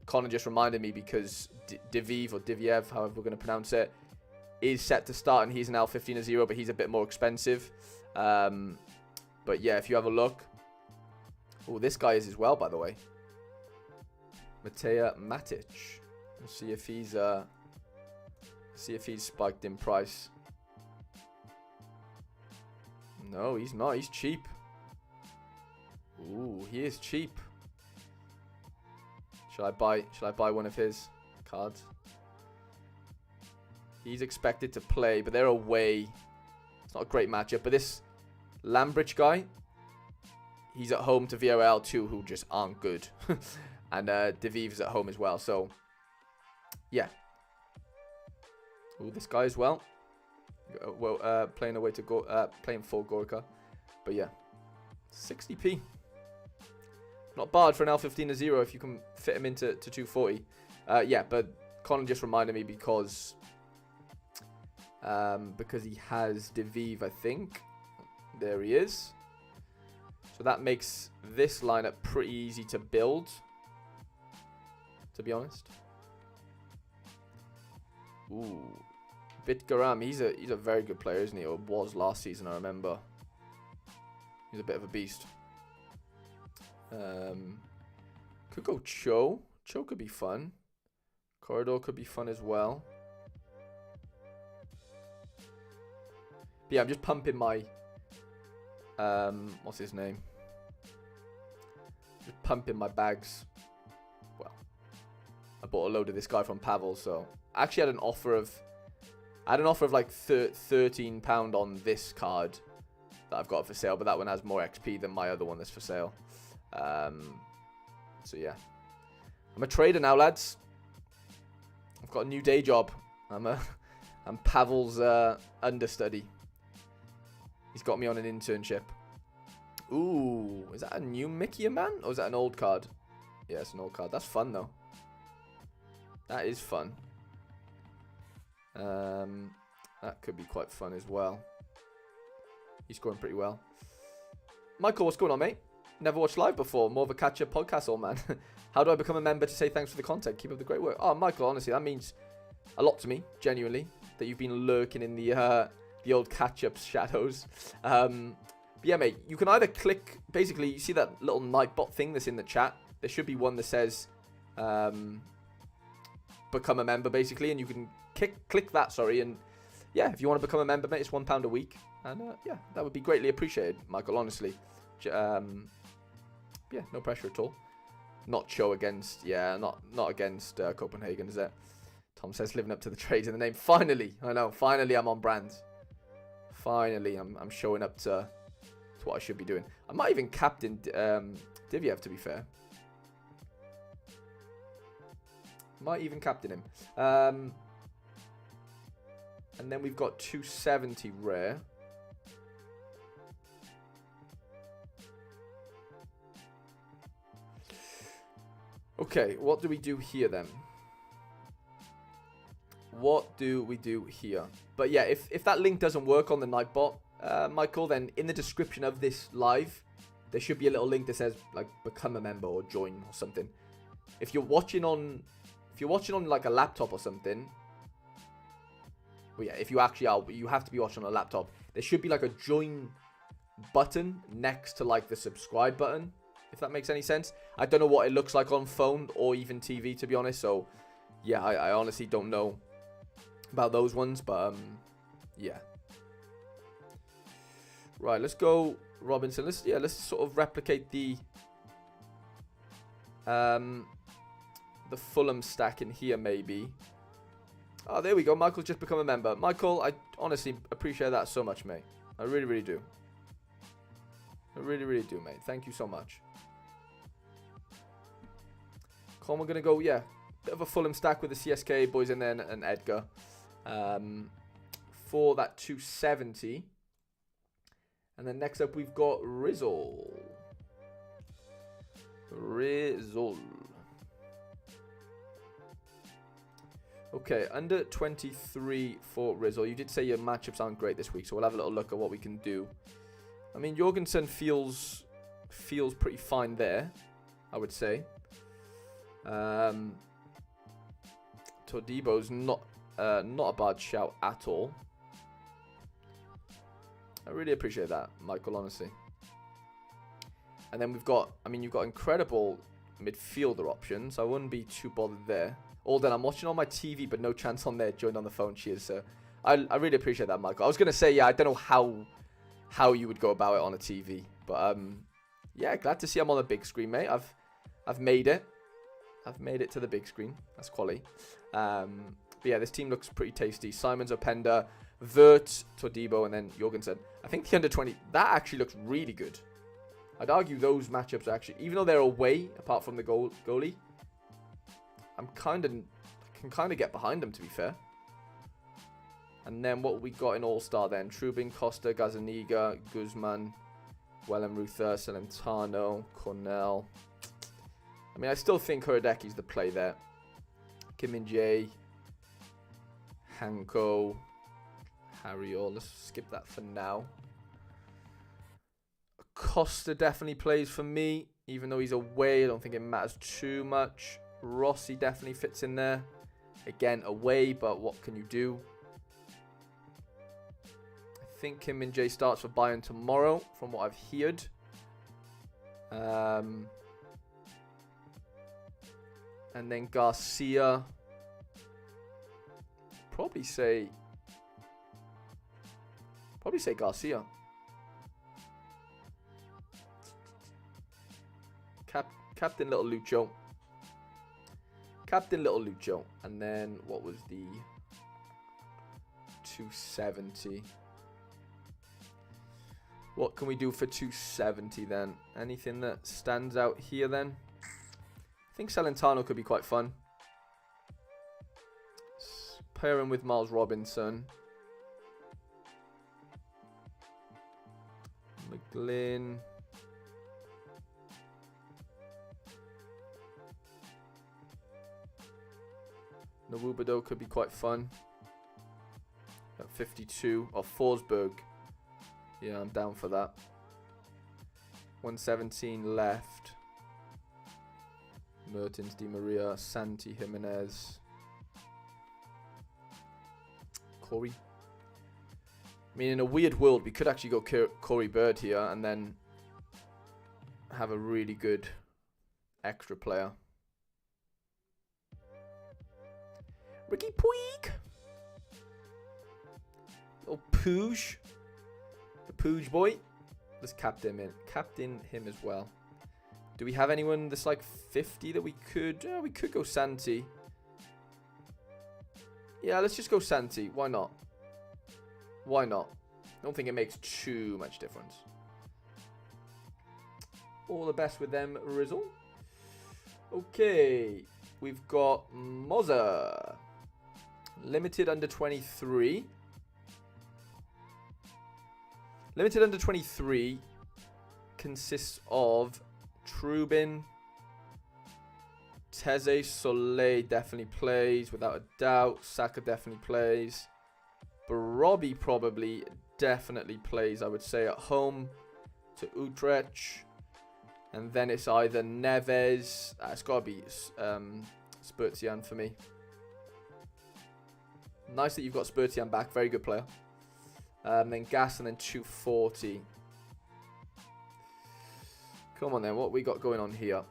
Connor just reminded me, because Diviv or Diviev, however we're going to pronounce it, is set to start, and he's an L15 of 0, but he's a bit more expensive. But yeah, if you have a look. Oh, this guy is as well, by the way. Matej Matic. Let's see if he's spiked in price. No, he's not. He's cheap. Ooh, he is cheap. Shall I buy one of his cards? He's expected to play, but they're away. It's not a great matchup, but this Lambrich guy, he's at home to VRL too, who just aren't good. And Diviv is at home as well, so yeah. Oh, this guy as well. Playing away to playing for Gorka. But yeah, 60p. Not bad for an L15 of 0 if you can fit him into 240. Yeah, but Colin just reminded me because he has Diviv, I think. There he is. So that makes this lineup pretty easy to build, to be honest. Ooh, Bitgaram, he's a very good player, isn't he? Or was last season, I remember. He's a bit of a beast. Could go Cho. Cho could be fun. Corridor could be fun as well. But yeah, I'm just pumping my what's his name? Just pumping my bags. Well, I bought a load of this guy from Pavel, so I actually had an offer of like £13 on this card that I've got for sale, but that one has more XP than my other one that's for sale. So yeah, I'm a trader now, lads. I've got a new day job. I'm Pavel's understudy. He's got me on an internship. Ooh, is that a new Mickey man? Or is that an old card? Yeah, it's an old card. That's fun, though. That is fun. That could be quite fun as well. He's scoring pretty well. Michael, what's going on, mate? Never watched live before. More of a catch-up podcast, old man. How do I become a member to say thanks for the content? Keep up the great work. Oh, Michael, honestly, that means a lot to me, genuinely, that you've been lurking in the old catch-up shadows. But yeah, mate, you can either click, basically, you see that little Nightbot thing that's in the chat? There should be one that says become a member, basically, and you can click that, sorry, and yeah, if you want to become a member, mate, it's £1 a week, and yeah, that would be greatly appreciated, Michael, honestly. Yeah, no pressure at all. Not show against, yeah, not against Copenhagen, is it? Tom says living up to the trades in the name. Finally, I know, finally I'm on brand. Finally, I'm showing up to what I should be doing. I might even captain Divyev, to be fair. Might even captain him. And then we've got 270 rare. Okay, what do we do here then? What do we do here? But yeah, if that link doesn't work on the Nightbot, Michael, then in the description of this live, there should be a little link that says like become a member or join or something. If you're watching on like a laptop or something, well, yeah, if you actually are, you have to be watching on a laptop. There should be like a join button next to like the subscribe button, if that makes any sense. I don't know what it looks like on phone or even TV, to be honest. So yeah, I honestly don't know about those ones, but yeah. Right, let's go Robinson. Let's sort of replicate the Fulham stack in here, maybe. Oh, there we go. Michael's just become a member. Michael, I honestly appreciate that so much, mate. I really, really do. I really, really do, mate. Thank you so much. Come on, we're going to go, yeah, bit of a Fulham stack with the CSK boys in there and Edgar. For that 270. And then next up, we've got Rizzle. Okay, under 23 for Rizzle. You did say your matchups aren't great this week, so we'll have a little look at what we can do. I mean, Jorgensen feels pretty fine there, I would say. Todibo's not a bad shout at all. I really appreciate that, Michael, honestly. And then we've got, I mean, you've got incredible midfielder options. I wouldn't be too bothered there. Alden, I'm watching on my TV, but no chance on there. Joined on the phone. Cheers, sir. I really appreciate that, Michael. I was going to say, yeah, I don't know how you would go about it on a TV. But, yeah, glad to see I'm on the big screen, mate. I've made it. I've made it to the big screen. That's quality. But, yeah, this team looks pretty tasty. Simons, Openda, Vert, Todibo, and then Jorgensen. I think the under 20, that actually looks really good. I'd argue those matchups are actually, even though they're away, apart from the goalie, I can kind of get behind them, to be fair. And then what we got in All-Star then? Trubin, Costa, Gazaniga, Guzman, Wellenreuther, Celentano, Cornell. I mean, I still think Huradeki's the play there. Kim Min-jae, Hanko, Harryol. Let's skip that for now. Costa definitely plays for me, even though he's away. I don't think it matters too much. Rossi definitely fits in there. Again, away, but what can you do? I think Kim Min-jae starts for Bayern tomorrow, from what I've heard. And then Garcia. Probably say Garcia. Captain Little Lucho. Captain Little Lucho. And then what was the 270? What can we do for 270 then? Anything that stands out here then? I think Celentano could be quite fun. Pair him with Miles Robinson. McGlynn. Nawubido could be quite fun. At 52. Or Forsberg. Yeah, I'm down for that. 117 left. Mertens, Di Maria, Santi, Jimenez. Corey. I mean, in a weird world, we could actually go Corey Bird here and then have a really good extra player. Ricky Puig. Little Pooge. The Pooge boy. Let's captain him as well. Do we have anyone that's like 50 that we could... we could go Santi. Yeah, let's just go Santi. Why not? Why not? I don't think it makes too much difference. All the best with them, Rizzle. Okay. We've got Moza. Limited under 23. Limited under 23 consists of Trubin. Teze Soleil definitely plays, without a doubt. Saka definitely plays. Robbie probably definitely plays, I would say, at home to Utrecht. And then it's either Neves. It's got to be Spurtian for me. Nice that you've got Spurtian back. Very good player. Then Gas and then 240. Come on then. What we got going on here?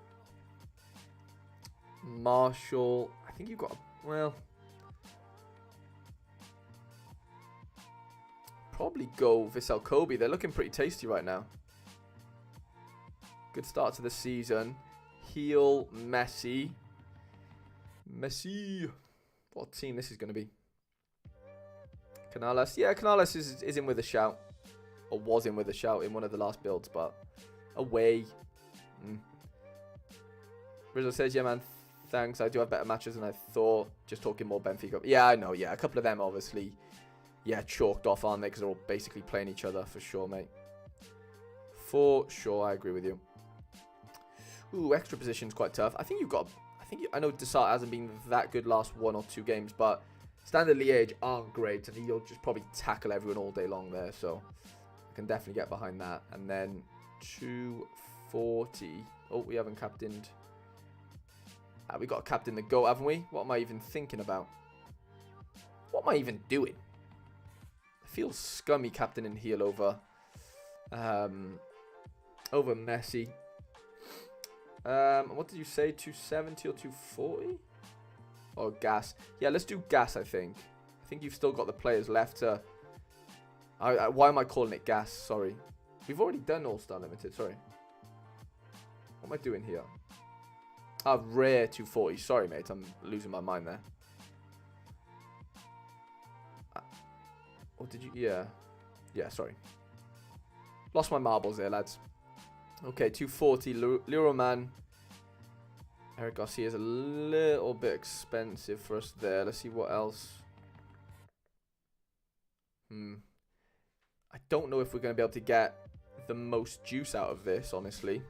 Marshall. I think you've got... Well... Probably go Vissel Kobe. They're looking pretty tasty right now. Good start to the season. Heel, Messi. What team this is going to be? Canales. Yeah, Canales is in with a shout. Or was in with a shout in one of the last builds, but away. Rizzo says, yeah, man, thanks. I do have better matches than I thought. Just talking more Benfica. Yeah, I know. Yeah, a couple of them, obviously. Yeah, chalked off, aren't they? Because they're all basically playing each other, for sure, mate. For sure, I agree with you. Ooh, extra position's quite tough. I think you've got... I know Desart hasn't been that good last 1 or 2 games, but Standard Liège aren't great, and he'll just probably tackle everyone all day long there, so I can definitely get behind that. And then 240. Oh, we haven't captained... we got to captain the GOAT, haven't we? What am I even thinking about? What am I even doing? Feels scummy captaining heel over Messi. What did you say? 270 or 240? Or Gas? Yeah, let's do Gas, I think. I think you've still got the players left to... why am I calling it Gas? Sorry. We've already done All-Star Limited, sorry. What am I doing here? Rare 240. Sorry, mate. I'm losing my mind there. Or did you... Yeah. Yeah, sorry. Lost my marbles there, lads. Okay, 240. Leroy Man. Eric Garcia is a little bit expensive for us there. Let's see what else. I don't know if we're going to be able to get the most juice out of this, honestly.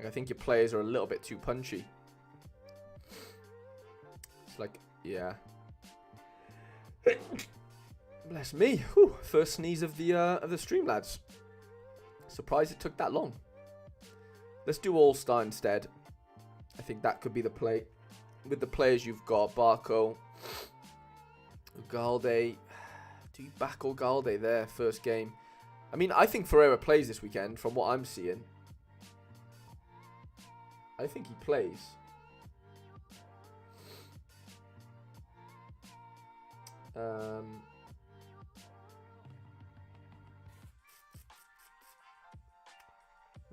I think your players are a little bit too punchy. It's like, yeah. Bless me. Whew. First sneeze of the stream, lads. Surprised it took that long. Let's do All-Star instead. I think that could be the play. With the players you've got, Barco, Ugalde. Do you back Ugalde there, first game? I mean, I think Ferreira plays this weekend, from what I'm seeing. I think he plays. Let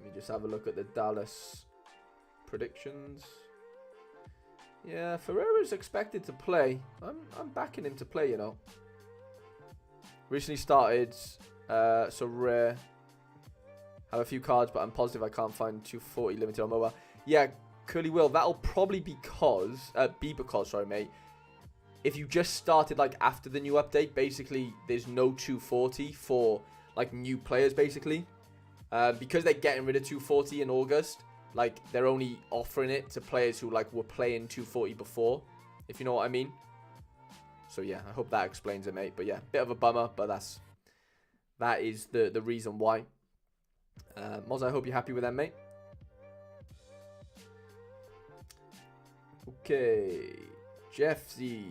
me just have a look at the Dallas predictions. Yeah, Ferreira's expected to play. I'm backing him to play, you know. Recently started, so rare. Have a few cards, but I'm positive I can't find 240 limited on mobile. Yeah, Curly Will. That'll probably be because, sorry, mate. If you just started like after the new update, basically there's no 240 for like new players, basically. Because they're getting rid of 240 in August, Like, they're only offering it to players who, like, were playing 240 before, if you know what I mean. So, yeah, I hope that explains it, mate. But, yeah, bit of a bummer, but that is the reason why. Moz, I hope you're happy with that, mate. Okay, Jeff Z.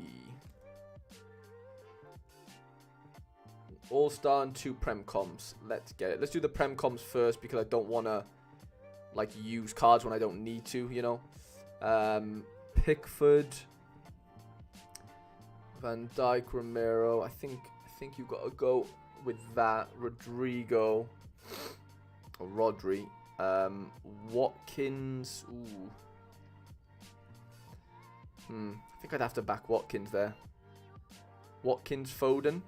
All-Star and 2 Prem comps. Let's get it. Let's do the Prem comps first because I don't want to, like, use cards when I don't need to, you know. Pickford, Van Dijk, Romero. I think you got to go with that. Rodrigo or Rodri. Watkins. Ooh. I think I'd have to back Watkins there. Watkins, Foden.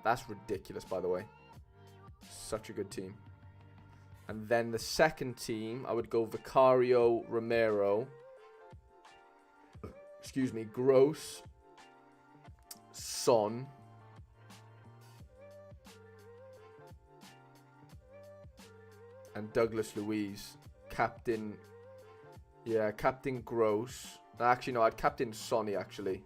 That's ridiculous, by the way. Such a good team. And then the second team, I would go Vicario, Romero. Excuse me, Gross, Son. And Douglas Luiz. Captain. Yeah, Captain Gross. Actually, no, I'd captain Sonny, actually.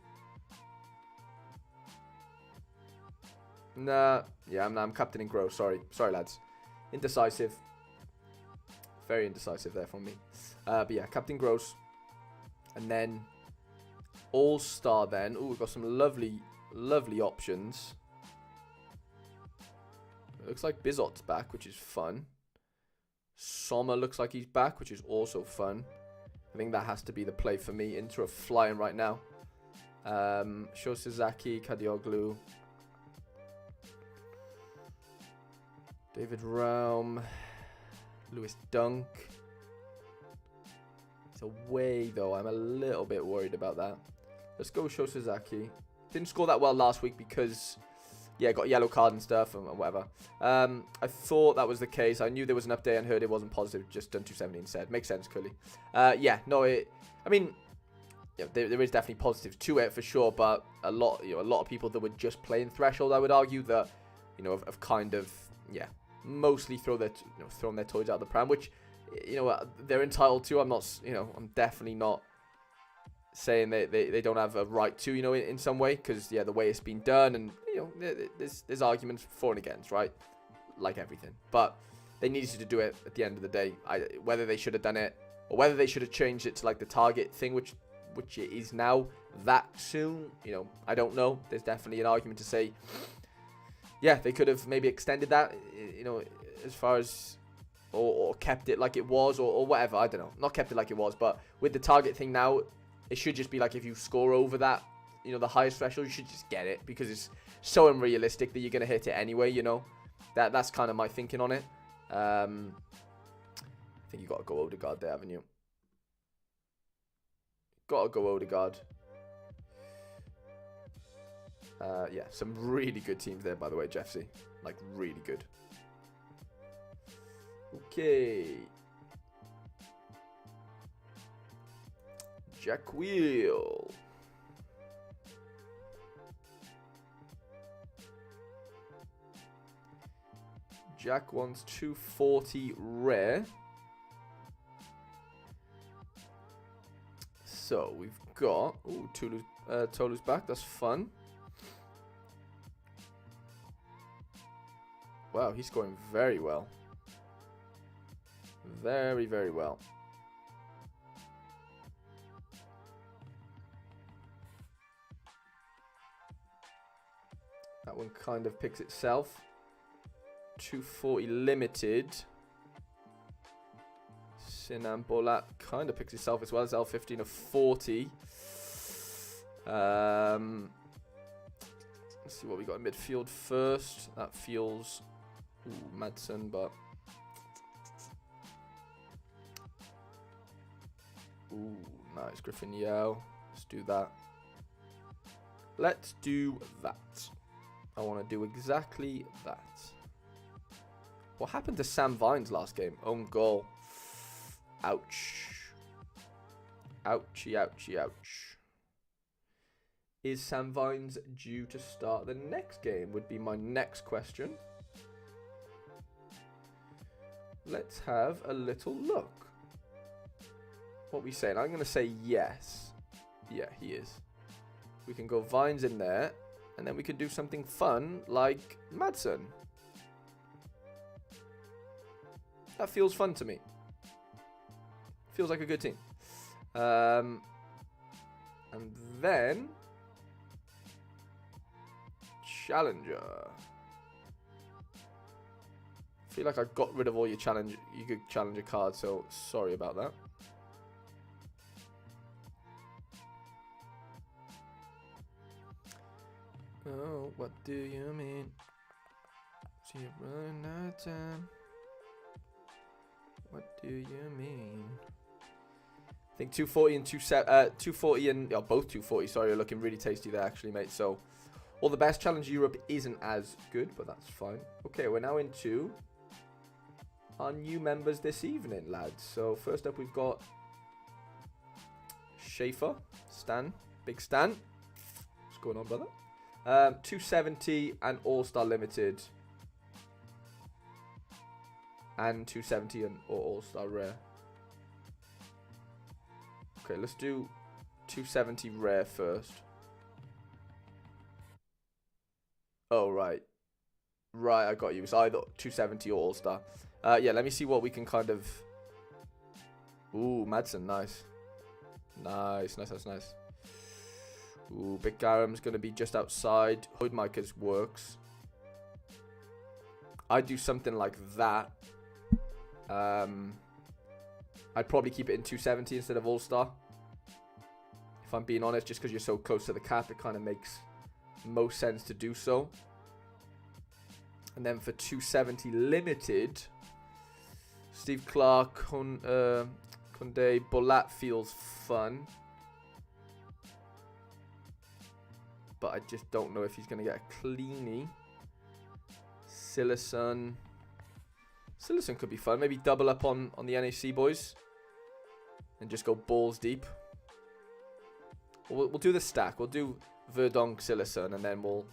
Nah, yeah, I'm captaining Gross. Sorry, lads. Indecisive. Very indecisive there from me. But yeah, Captain Gross. And then All-Star then. Ooh, we've got some lovely options. It looks like Bizot's back, which is fun. Sommer looks like he's back, which is also fun. I think that has to be the play for me. Inter are flying right now. Sho Sasaki, Kadioglu. David Raum. Lewis Dunk. It's away, though. I'm a little bit worried about that. Let's go Sho Sasaki. Didn't score that well last week because, yeah, got a yellow card and stuff and whatever. I thought that was the case. I knew there was an update and heard it wasn't positive. Just done 270 instead. Makes sense, Curly. Yeah, no, I mean, yeah, there is definitely positives to it for sure. But a lot of people that were just playing Threshold, I would argue that, have kind of, yeah, mostly thrown their toys out of the pram, which, they're entitled to. I'm not, I'm definitely not saying they don't have a right to, in some way, because, yeah, the way it's been done, and, there's arguments for and against, right? Like everything. But they needed to do it at the end of the day. Whether they should have done it, or whether they should have changed it to, like, the target thing, which it is now, that soon, I don't know. There's definitely an argument to say, yeah, they could have maybe extended that, as far as, or kept it like it was, or whatever. I don't know. Not kept it like it was, but with the target thing now, it should just be like if you score over that, the highest threshold, you should just get it, because it's so unrealistic that you're going to hit it anyway, That's kind of my thinking on it. I think you got to go Odegaard there, haven't you? Got to go Odegaard. Yeah, some really good teams there, by the way, Jeff C. Like, really good. Okay. Jack Wheel. Jack wants 240 rare. So we've got Tolu's back. That's fun. Wow, he's scoring very well. Very, very well. That one kind of picks itself. 240 limited. Sinan Bolat kind of picks itself as well as L15 of 40. Let's see what we got in midfield first. That feels Madsen, but nice Griffin Yeo. Let's do that. Let's do that. I want to do exactly that. What happened to Sam Vines last game? Own goal. Ouch. Ouchie, ouchie, ouch. Is Sam Vines due to start the next game? Would be my next question. let's have a little look. What we saying? I'm going to say yes. Yeah, he is. We can go Vines in there, and then we can do something fun like Madsen. That feels fun to me. Feels like a good team. And then Challenger. I feel like I got rid of all your good Challenger cards, so sorry about that. Oh, what do you mean? See you running out of time. What do you mean? I think 240 and 240 and both 240. Sorry, you're looking really tasty there, actually, mate. So, all the best. Challenge Europe isn't as good, but that's fine. Okay, we're now into our new members this evening, lads. So, first up, we've got Schaefer, Stan, Big Stan. What's going on, brother? 270 and All-Star Limited. And 270 and All-Star Rare. Okay, let's do 270 Rare first. Oh, right. Right, I got you. It's either 270 or All-Star. Yeah, let me see what we can kind of... Ooh, Madsen, nice. Nice. Ooh, Big Garam's going to be just outside. Hoodmikers works. I'd do something like that. I'd probably keep it in 270 instead of All-Star. If I'm being honest, just because you're so close to the cap, it kind of makes most sense to do so. And then for 270 Limited, Steve Clark, Kunde, Bolat feels fun. But I just don't know if he's going to get a cleanie. Sillison could be fun. Maybe double up on the NAC boys. And just go balls deep. We'll do the stack. We'll do Verdonk, Sillison, and then we'll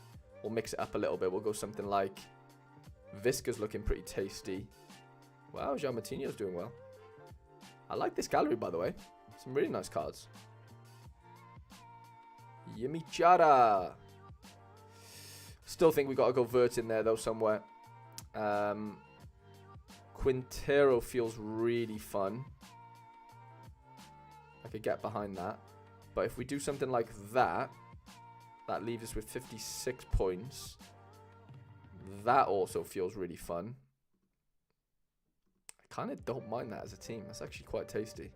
mix it up a little bit. We'll go something like Visca's looking pretty tasty. Wow, Jean Martino's doing well. I like this gallery, by the way. Some really nice cards. Yimichara. Still think we got to go Vert in there, though, somewhere. Quintero feels really fun. I could get behind that. But if we do something like that, that leaves us with 56 points. That also feels really fun. I kind of don't mind that as a team. That's actually quite tasty.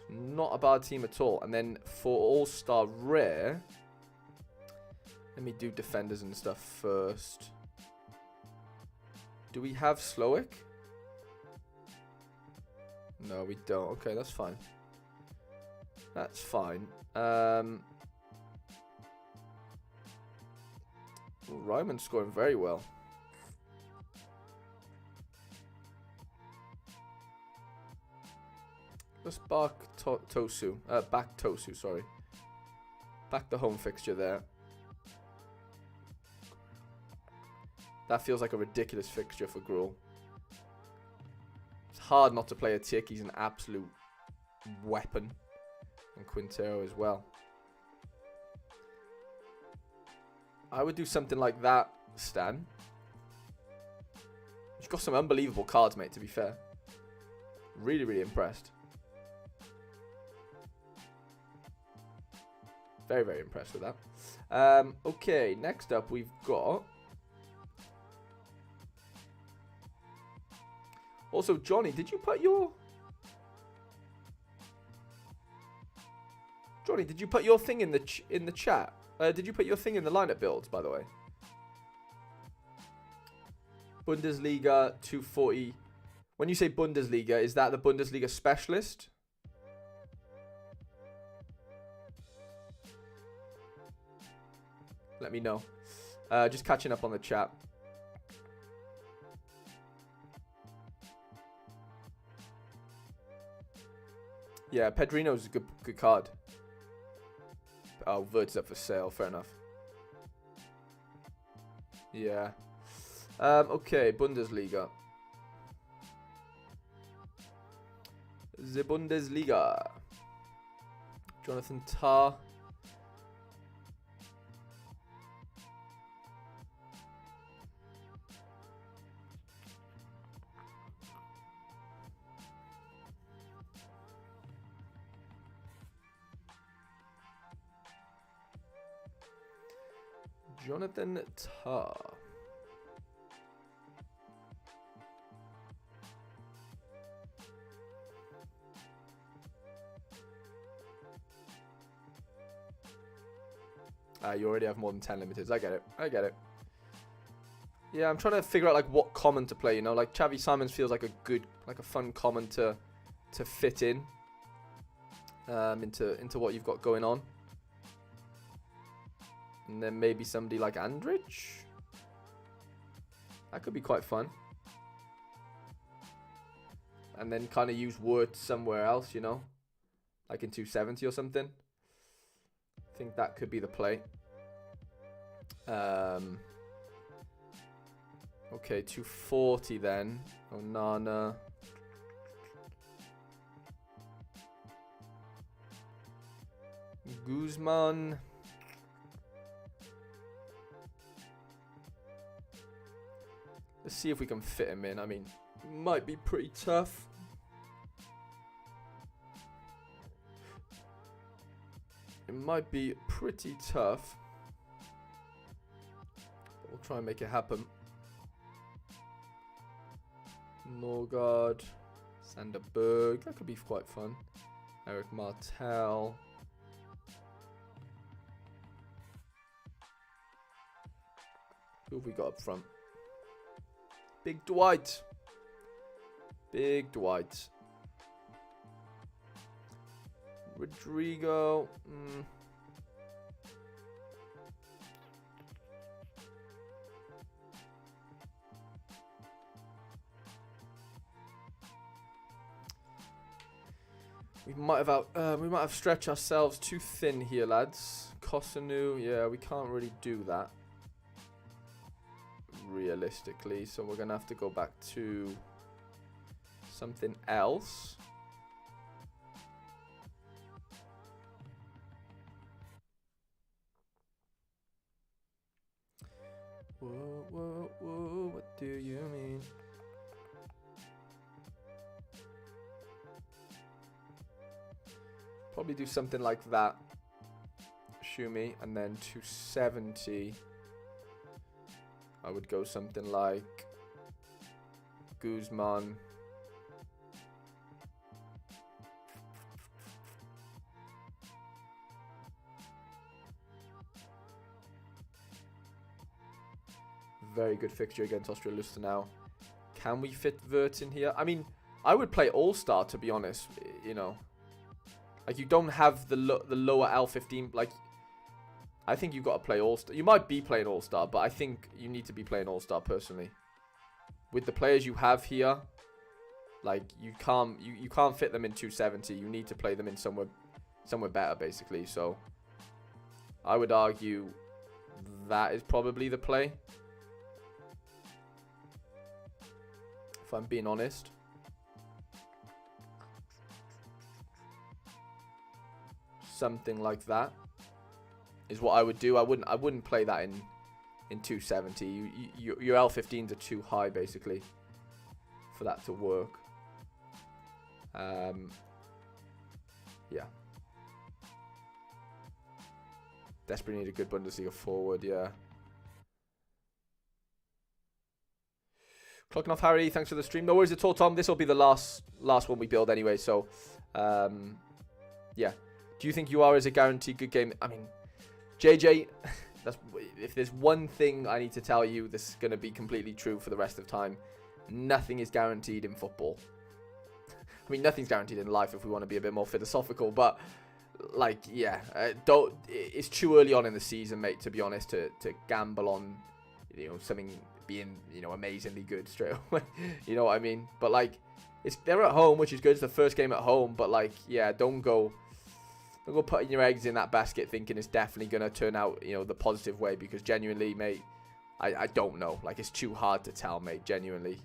Not a bad team at all. And then for All-Star Rare, let me do defenders and stuff first. Do we have Slowick? No, we don't. Okay, that's fine. That's fine. Ryman's scoring very well. Let's back Tosu. Back Tosu, sorry. Back the home fixture there. That feels like a ridiculous fixture for Gruel. It's hard not to play a tick. He's an absolute weapon. And Quintero as well. I would do something like that, Stan. You've got some unbelievable cards, mate, to be fair. Really, really impressed. Very, very impressed with that. Okay, next up we've got... Also, Johnny, did you put your... Johnny, did you put your thing in the chat? Did you put your thing in the lineup builds, by the way? Bundesliga 240. When you say Bundesliga, is that the Bundesliga specialist? Let me know. Just catching up on the chat. Yeah, Pedrino's a good card. Oh, Vert's up for sale. Fair enough. Yeah. Okay, Bundesliga. the Bundesliga. Jonathan Tah. Jonathan Tah. You already have more than 10 limiteds. I get it. I get it. Yeah, I'm trying to figure out like what common to play. You know, like Xavi Simons feels like a good, like a fun common to fit in into what you've got going on. And then maybe somebody like Andrich. That could be quite fun. And then kind of use Word somewhere else, you know, like in 270 or something. I think that could be the play. Okay, 240 then. Onana. Guzman. Let's see if we can fit him in. I mean, it might be pretty tough. It might be pretty tough. But we'll try and make it happen. Norgard. Sander Berg. That could be quite fun. Eric Martel. Who have we got up front? Big Dwight. Big Dwight. Rodrigo. We might have stretched ourselves too thin here, lads. Kosanu, yeah, we can't really do that realistically, so we're gonna have to go back to something else. Whoa, whoa, whoa, what do you mean? Probably do something like that. Shumi, and then 270. I would go something like Guzman. Very good fixture against Austria Lustenau. Can we fit Wirtz in here? I mean, I would play All-Star, to be honest. You know, like you don't have the lower L15. Like, I think you've got to play All-Star. You might be playing All-Star, but I think you need to be playing All-Star personally. With the players you have here, like you can't fit them in 270. You need to play them in somewhere better, basically. So I would argue that is probably the play, if I'm being honest. Something like that is what I would do. I wouldn't play that in 270. Your L15s are too high basically for that to work. Yeah. Desperately need a good Bundesliga forward, yeah. Clocking off, Harry. Thanks for the stream. No worries at all, Tom. This will be the last one we build anyway. So, yeah. Do you think you are as a guaranteed good game? I mean, JJ, if there's one thing I need to tell you, this is going to be completely true for the rest of time. Nothing is guaranteed in football. I mean, nothing's guaranteed in life if we want to be a bit more philosophical. But, like, yeah, it's too early on in the season, mate, to be honest, to gamble on, you know, something being, you know, amazingly good straight away. You know what I mean? But, like, they're at home, which is good. It's the first game at home. But, like, yeah, don't go putting your eggs in that basket thinking it's definitely going to turn out, you know, the positive way, because genuinely, mate, I don't know. Like, it's too hard to tell, mate, genuinely.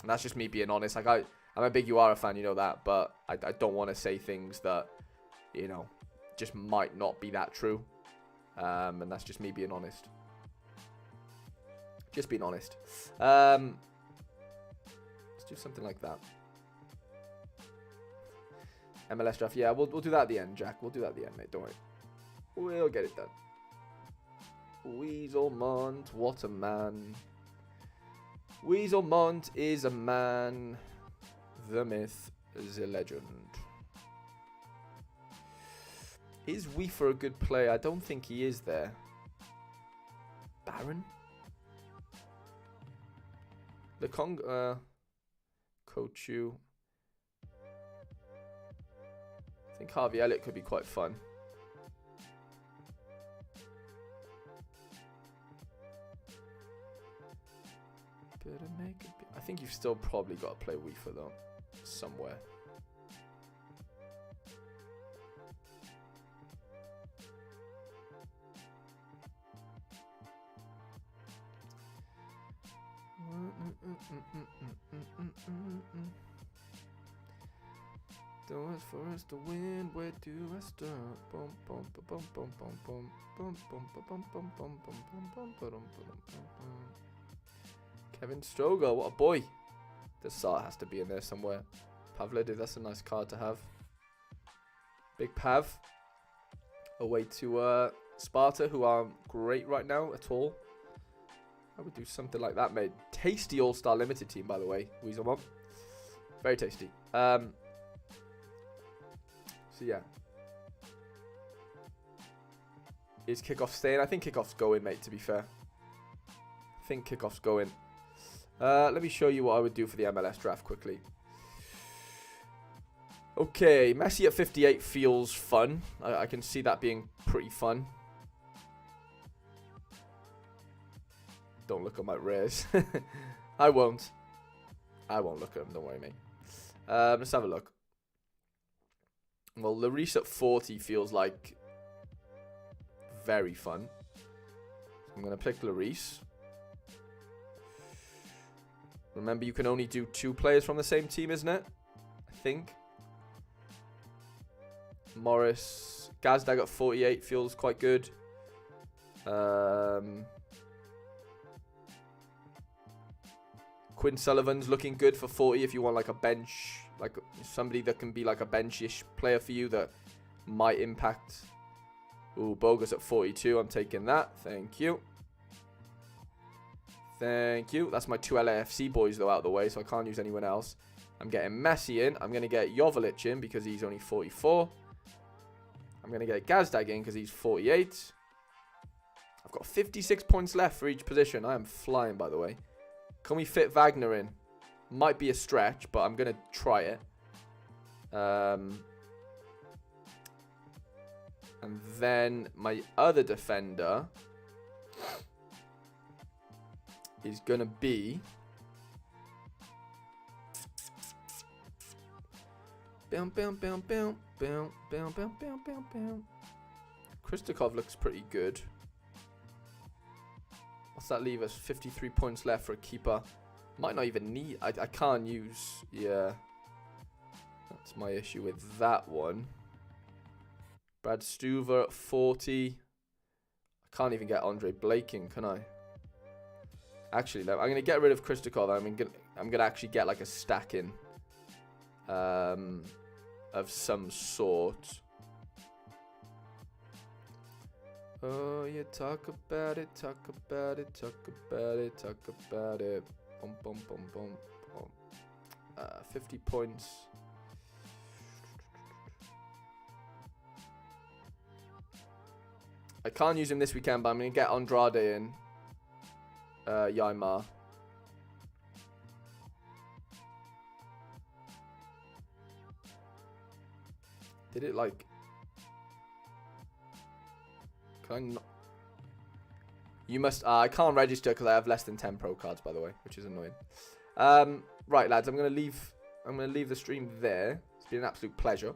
And that's just me being honest. Like, I'm a big Uara fan, you know that, but I don't want to say things that, you know, just might not be that true. And that's just me being honest. Just being honest. Let's do something like that. MLS draft. Yeah, we'll do that at the end, Jack. We'll do that at the end, mate. Don't worry. We'll get it done. Weaselmont, what a man. Weaselmont is a man. The myth, the legend. Is Weefer a good player? I don't think he is there. Baron? The Kochu. I think Harvey Elliott could be quite fun. I think you've still probably got to play Weefer though, somewhere. Do it for us to win. Where do I start? Bum bum bum bum bum bum bum bum bum bum bum bum bum bum. Kevin Stroger, what a boy. The Sart has to be in there somewhere. Pavlidis, that's a nice card to have. Big Pav. Away to Sparta, who aren't great right now at all. I would do something like that, mate. Tasty All-Star Limited team, by the way. Weaselmont. Very tasty. So, yeah. Is Kickoff staying? I think Kickoff's going, mate, to be fair. I think Kickoff's going. Let me show you what I would do for the MLS draft quickly. Okay, Messi at 58 feels fun. I can see that being pretty fun. Don't look at my rares. I won't. I won't look at them, don't worry, mate. Let's have a look. Well, Lloris at 40 feels like very fun. I'm going to pick Lloris. Remember, you can only do 2 players from the same team, isn't it? I think. Morris. Gazdag at 48 feels quite good. Quinn Sullivan's looking good for 40 if you want like a bench, like somebody that can be like a bench-ish player for you that might impact. Ooh, Bogus at 42. I'm taking that. Thank you. Thank you. That's my 2 LAFC boys, though, out of the way, so I can't use anyone else. I'm getting Messi in. I'm going to get Joveljic in because he's only 44. I'm going to get Gazdag in because he's 48. I've got 56 points left for each position. I am flying, by the way. Can we fit Wagner in? Might be a stretch, but I'm going to try it. And then my other defender is going to be Kristikov looks pretty good. What's that leave us? 53 points left for a keeper. Might not even need... I can't use... Yeah. That's my issue with that one. Brad Stuver at 40. I can't even get Andre Blake in, can I? Actually, no, I'm going to get rid of Kristikov. I'm gonna actually get like a stack in. Of some sort. Oh, yeah, talk about it, talk about it, talk about it, talk about it. Boom, boom, boom, boom, boom. 50 points. I can't use him this weekend, but I'm going to get Andrade in. Yaimar. Did it like... Can I not... You must... I can't register because I have less than 10 pro cards, by the way, which is annoying. Right, lads, I'm gonna leave the stream there. It's been an absolute pleasure.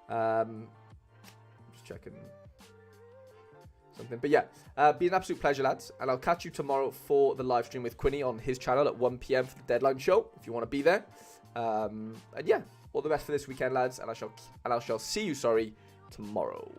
Just checking something. But yeah, been an absolute pleasure, lads. And I'll catch you tomorrow for the live stream with Quinny on his channel at 1 PM for the deadline show, if you want to be there. And yeah, all the best for this weekend, lads, and I shall see you, tomorrow.